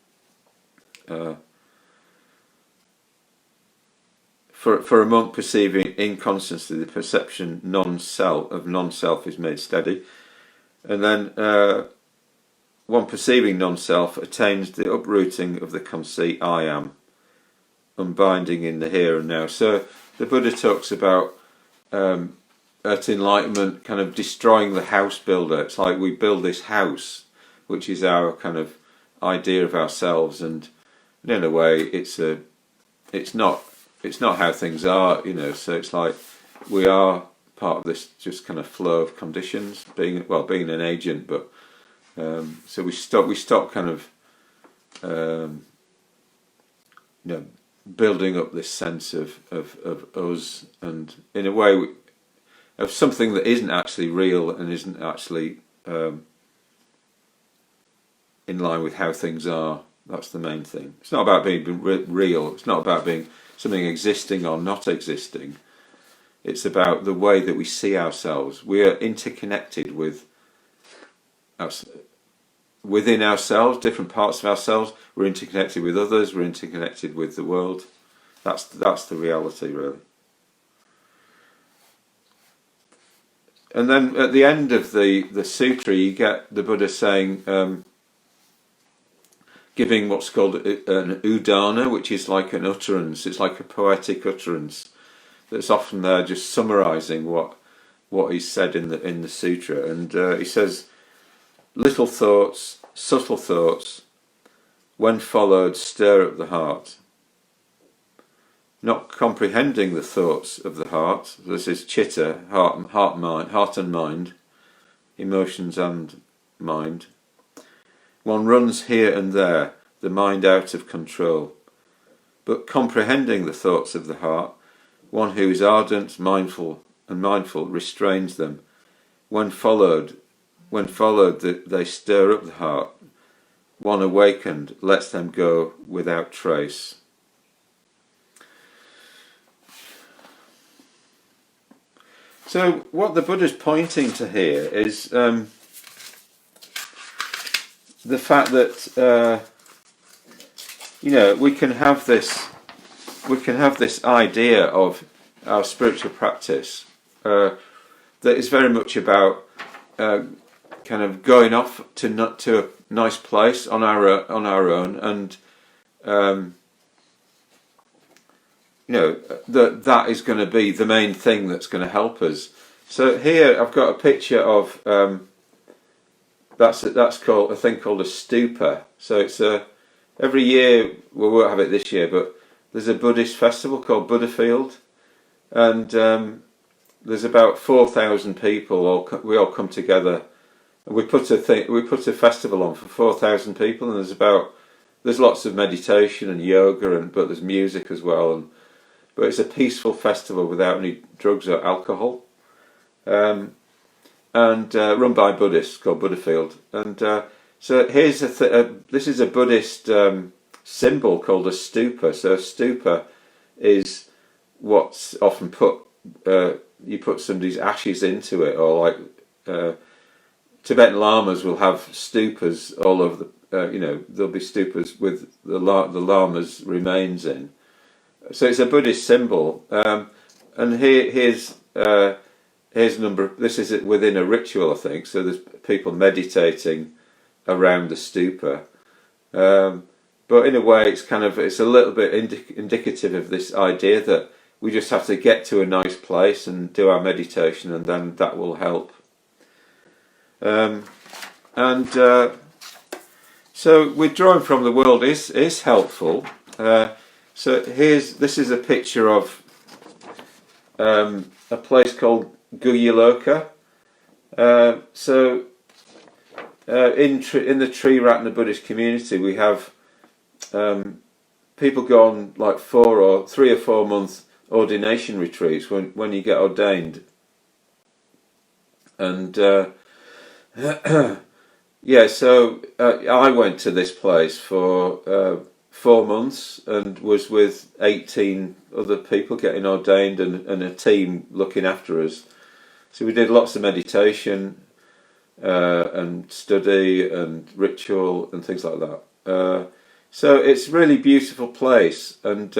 Speaker 1: For a monk perceiving inconstancy, the perception of non-self is made steady, and then one perceiving non-self attains the uprooting of the conceit I am, unbinding in the here and now. So the Buddha talks about at enlightenment, kind of destroying the house builder. It's like we build this house, which is our kind of idea of ourselves, and in a way, it's not how things are, So it's like we are part of this just kind of flow of conditions, being an agent, but so we stop kind of building up this sense of us, and in a way of something that isn't actually real and isn't actually in line with how things are. That's the main thing. It's not about being real. It's not about being something existing or not existing. It's about the way that we see ourselves. We are interconnected with within ourselves, different parts of ourselves. We're interconnected with others. We're interconnected with the world. That's the reality, really. And then at the end of the sutra, you get the Buddha saying, giving what's called an udana, which is like an utterance. It's like a poetic utterance that's often there, just summarising what he's said in the sutra. And he says, "Little thoughts, subtle thoughts, when followed, stir up the heart. Not comprehending the thoughts of the heart." This is chitta, heart and mind, emotions and mind. "One runs here and there, the mind out of control. But comprehending the thoughts of the heart, one who is ardent, mindful restrains them. When followed, they stir up the heart. One awakened lets them go without trace." So what the Buddha's pointing to here is the fact that we can have this idea of our spiritual practice that is very much about kind of going off to a nice place on our own, and that is going to be the main thing that's going to help us. So here I've got a picture of that's called a thing called a stupa. So it's every year, we won't have it this year, but there's a Buddhist festival called Buddhafield, and there's about 4,000 people. We all come together, and we put a festival on for 4,000 people, and there's lots of meditation and yoga, but there's music as well, but it's a peaceful festival without any drugs or alcohol, and run by Buddhists, called Buddhafield. And so here's this is a Buddhist symbol called a stupa. So a stupa is what's often you put somebody's ashes into it, or like Tibetan lamas will have stupas all over there'll be stupas with the lama's remains in. So it's a Buddhist symbol, and here's a number. This is within a ritual, I think. So there's people meditating around the stupa, but in a way, it's a little bit indicative of this idea that we just have to get to a nice place and do our meditation, and then that will help. So withdrawing from the world is helpful. So this is a picture of a place called Guyaloka. In the Triratna Buddhist community, we have people go on like 3 or 4 month ordination retreats when you get ordained, and so I went to this place for 4 months and was with 18 other people getting ordained, and a team looking after us. So we did lots of meditation and study and ritual and things like that. So it's a really beautiful place, and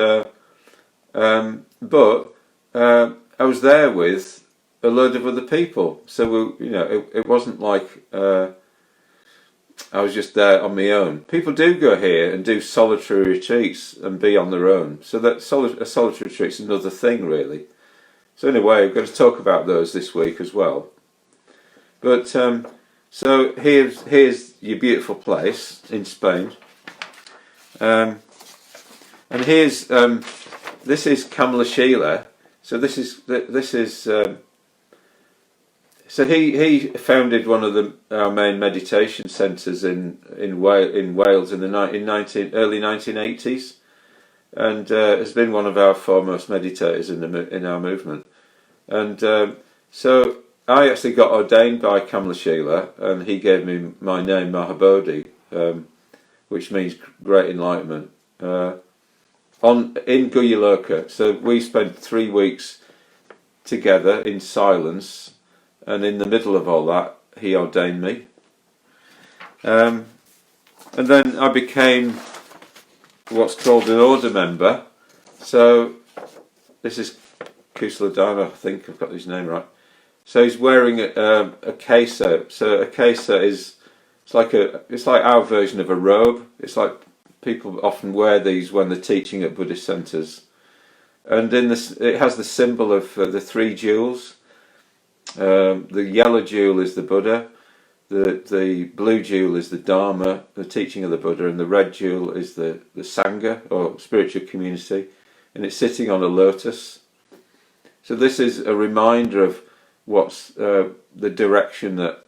Speaker 1: but I was there with a load of other people. So it wasn't like I was just there on my own. People do go here and do solitary retreats and be on their own. So that a solitary retreat is another thing, really. So in a way, we're going to talk about those this week as well. But so here's your beautiful place in Spain, and here's this is Kamalashila. So this is. So he founded one of our main meditation centres in Wales in the early 1980s, and has been one of our foremost meditators in our movement. And so I actually got ordained by Kamalashila, and he gave me my name Mahabodhi, which means great enlightenment, in Guyaloka. So we spent 3 weeks together in silence, and in the middle of all that, he ordained me. And then I became what's called an order member. So this is Kusaladana, I think I've got his name right. So he's wearing a kesa. So a kesa it's like our version of a robe. It's like people often wear these when they're teaching at Buddhist centres. And in this, it has the symbol of the 3 jewels. The yellow jewel is the Buddha. The blue jewel is the Dharma, the teaching of the Buddha, and the red jewel is the Sangha, or spiritual community, and it's sitting on a lotus. So this is a reminder of what's the direction that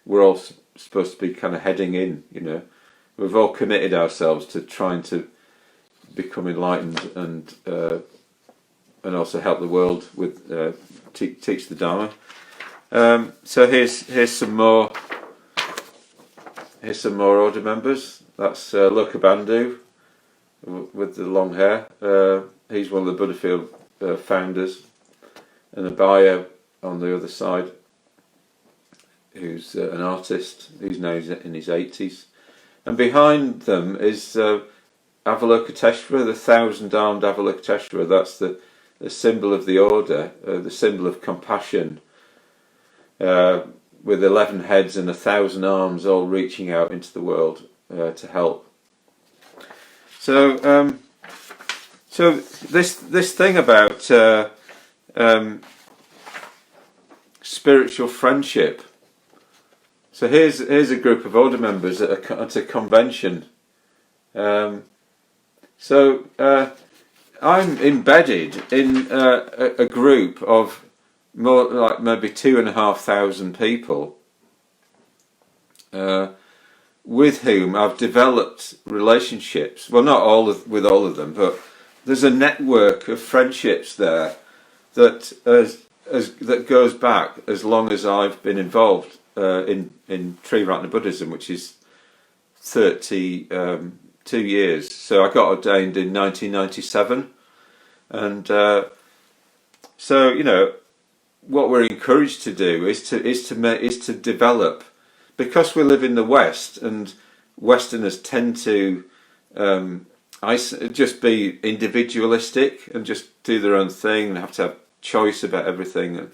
Speaker 1: we're all supposed to be kind of heading in. We've all committed ourselves to trying to become enlightened and also help the world with teach the Dharma. So here's some more order members. That's Lokabandhu with the long hair. He's one of the Buddha Field founders, and Abhaya on the other side, who's an artist. He's now in his 80s, and behind them is Avalokiteshvara, the 1,000-armed Avalokiteshvara. That's the symbol of the order, the symbol of compassion. With 11 heads and 1,000 arms, all reaching out into the world to help. So this thing about spiritual friendship. So here's a group of order members at a convention. So I'm embedded in a group of more like maybe 2,500 people with whom I've developed relationships. Well, not with all of them, but there's a network of friendships there that that goes back as long as I've been involved in Triratna Buddhism, which is 32 years. So I got ordained in 1997, and so what we're encouraged to do is to develop, because we live in the West and Westerners tend to just be individualistic and just do their own thing and have to have choice about everything.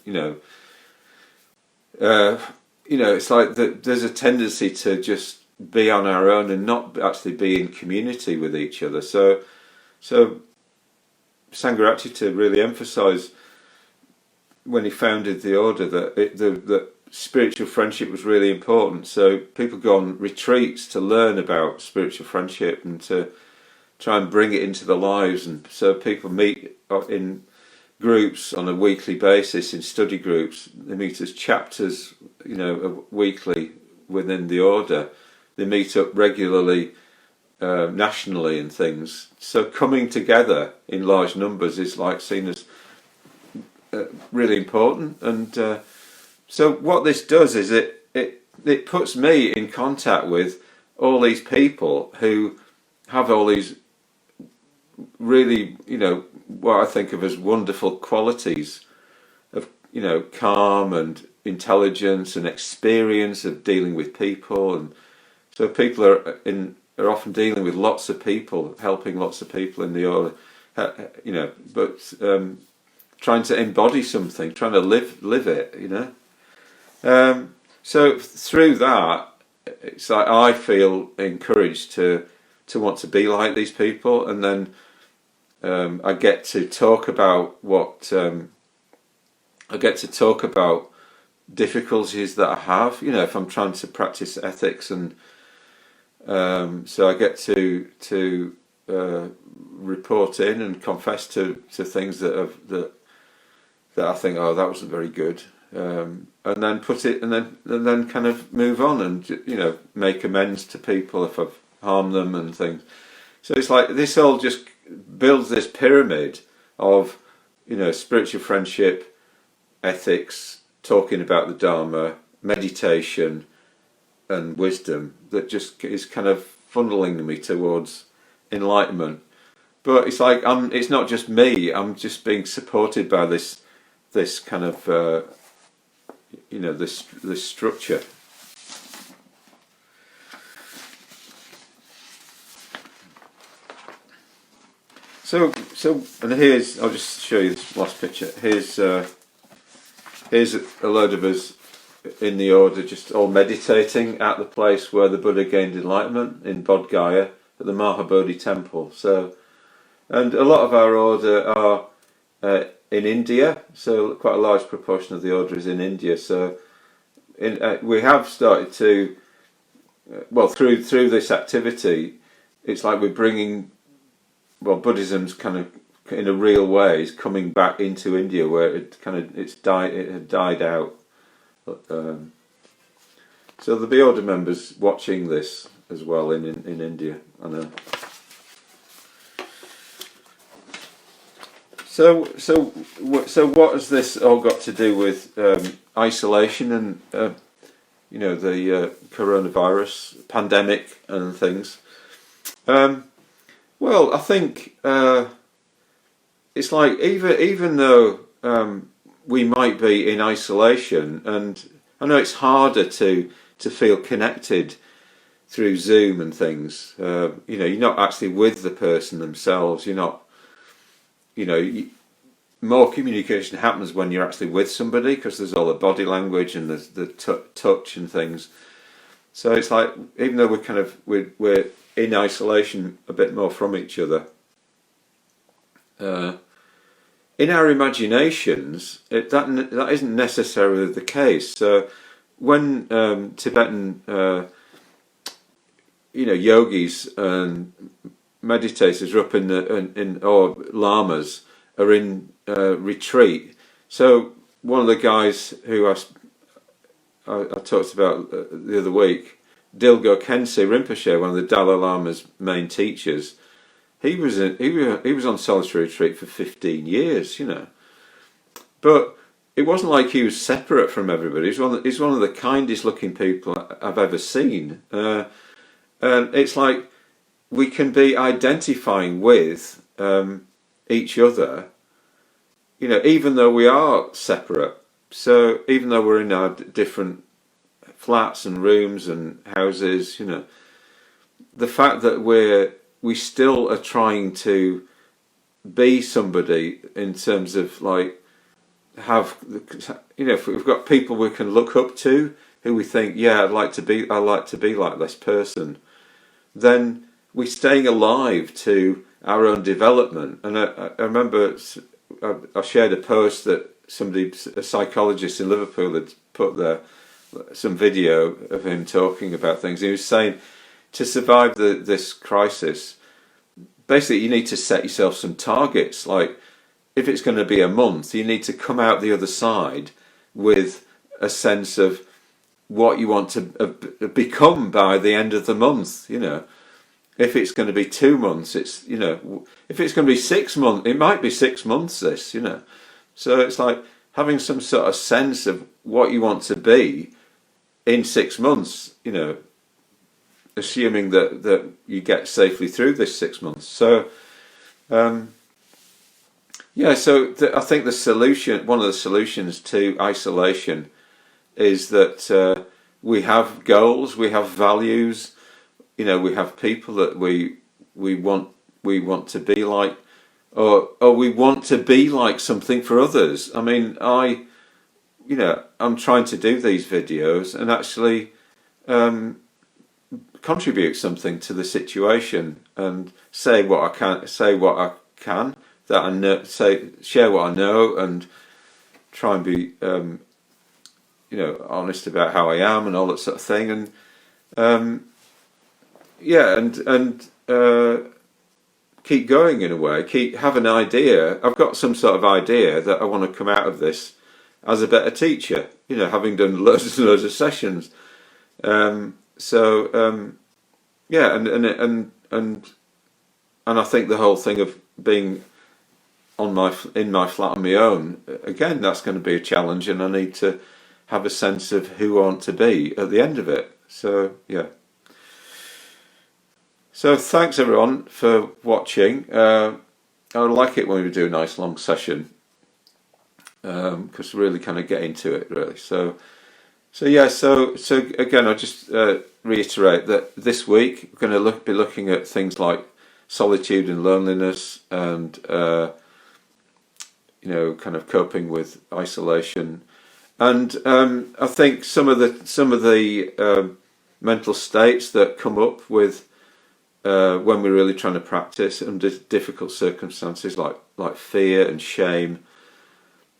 Speaker 1: It's like there's a tendency to just be on our own and not actually be in community with each other. So Sangharakshita really emphasised when he founded the order that spiritual friendship was really important. So people go on retreats to learn about spiritual friendship and to try and bring it into their lives. And so people meet in groups on a weekly basis, in study groups. They meet as chapters, weekly within the order. They meet up regularly nationally and things. So coming together in large numbers is like seen as really important. And so what this does is it puts me in contact with all these people who have all these really, what I think of as wonderful qualities of, calm and intelligence and experience of dealing with people. And so people are often dealing with lots of people, helping lots of people in the order, but trying to embody something, trying to live it, So through that, it's like I feel encouraged to want to be like these people, and then I get to talk about difficulties that I have, if I'm trying to practice ethics, and so I get to report in and confess to things that I think, oh, that wasn't very good, and then and then kind of move on and make amends to people if I've harmed them and things. So it's like this all just builds this pyramid of spiritual friendship, ethics, talking about the Dharma, meditation, and wisdom that just is kind of funneling me towards enlightenment. But it's like it's not just me. I'm just being supported by this kind of this structure. So and here's, I'll just show you this last picture. Here's a load of us in the order just all meditating at the place where the Buddha gained enlightenment in Bodh Gaya at the Mahabodhi temple. So, and a lot of our order are in India, so quite a large proportion of the order is in India. So we have started to, through this activity, it's like we're bringing, Buddhism's kind of in a real way is coming back into India, where it had died out. So there'll be order members watching this as well in India, I know. So what has this all got to do with isolation and the coronavirus pandemic and things? Well, I think it's like even though we might be in isolation, and I know it's harder to feel connected through Zoom and things. You're not actually with the person themselves. You're not. More communication happens when you're actually with somebody, because there's all the body language and there's the touch and things. So it's like, even though we're in isolation a bit more from each other, in our imaginations, that isn't necessarily the case. So when Tibetan yogis and meditators are up or lamas are in retreat. So one of the guys who I talked about the other week, Dilgo Khyentse Rinpoche, one of the Dalai Lama's main teachers, he was on solitary retreat for 15 years, But it wasn't like he was separate from everybody. He's one of the kindest looking people I've ever seen. And it's like we can be identifying with each other, even though we are separate. So even though we're in our different flats and rooms and houses, the fact that we still are trying to be somebody in terms of like if we've got people we can look up to who we think, I'd like to be like this person, then we're staying alive to our own development. And I remember I shared a post that a psychologist in Liverpool had put there, some video of him talking about things. He was saying, to survive this crisis, basically you need to set yourself some targets. Like, if it's going to be a month, you need to come out the other side with a sense of what you want to become by the end of the month. If it's going to be 2 months, it's if it's going to be 6 months, it might be 6 months. So it's like having some sort of sense of what you want to be in 6 months. Assuming that you get safely through this 6 months. So. I think one of the solutions to isolation is that we have goals, we have values, we have people that we want to be like, or we want to be like something for others. I mean, I'm trying to do these videos and actually contribute something to the situation and say what I can. That I know, share what I know, and try and be, honest about how I am and all that sort of thing, and keep going in a way. Have an idea. I've got some sort of idea that I want to come out of this as a better teacher. Having done loads and loads of sessions. And I think the whole thing of being in my flat on my own, again, that's going to be a challenge, and I need to have a sense of who I want to be at the end of it. So So thanks everyone for watching. I like it when we do a nice long session, because we really kind of get into it really. So again, I'll just reiterate that this week we're going to be looking at things like solitude and loneliness, and kind of coping with isolation, and I think some of the mental states that come up with when we're really trying to practice under difficult circumstances, like fear and shame,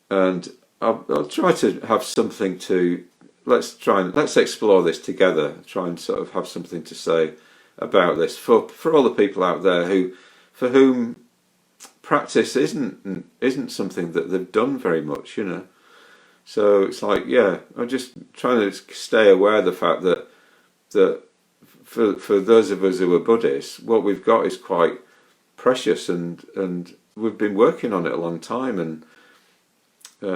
Speaker 1: and I'll try to have something to let's explore this together. Try and sort of have something to say about this for all the people out there for whom practice isn't something that they've done very much, So it's like, I'm just trying to stay aware of the fact that for those of us who are Buddhists, what we've got is quite precious, and we've been working on it a long time, and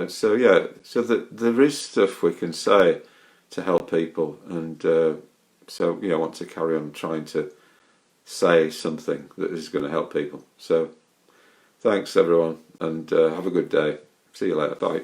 Speaker 1: so that there is stuff we can say to help people, and I want to carry on trying to say something that is going to help people. So thanks everyone, and have a good day. See you later. Bye.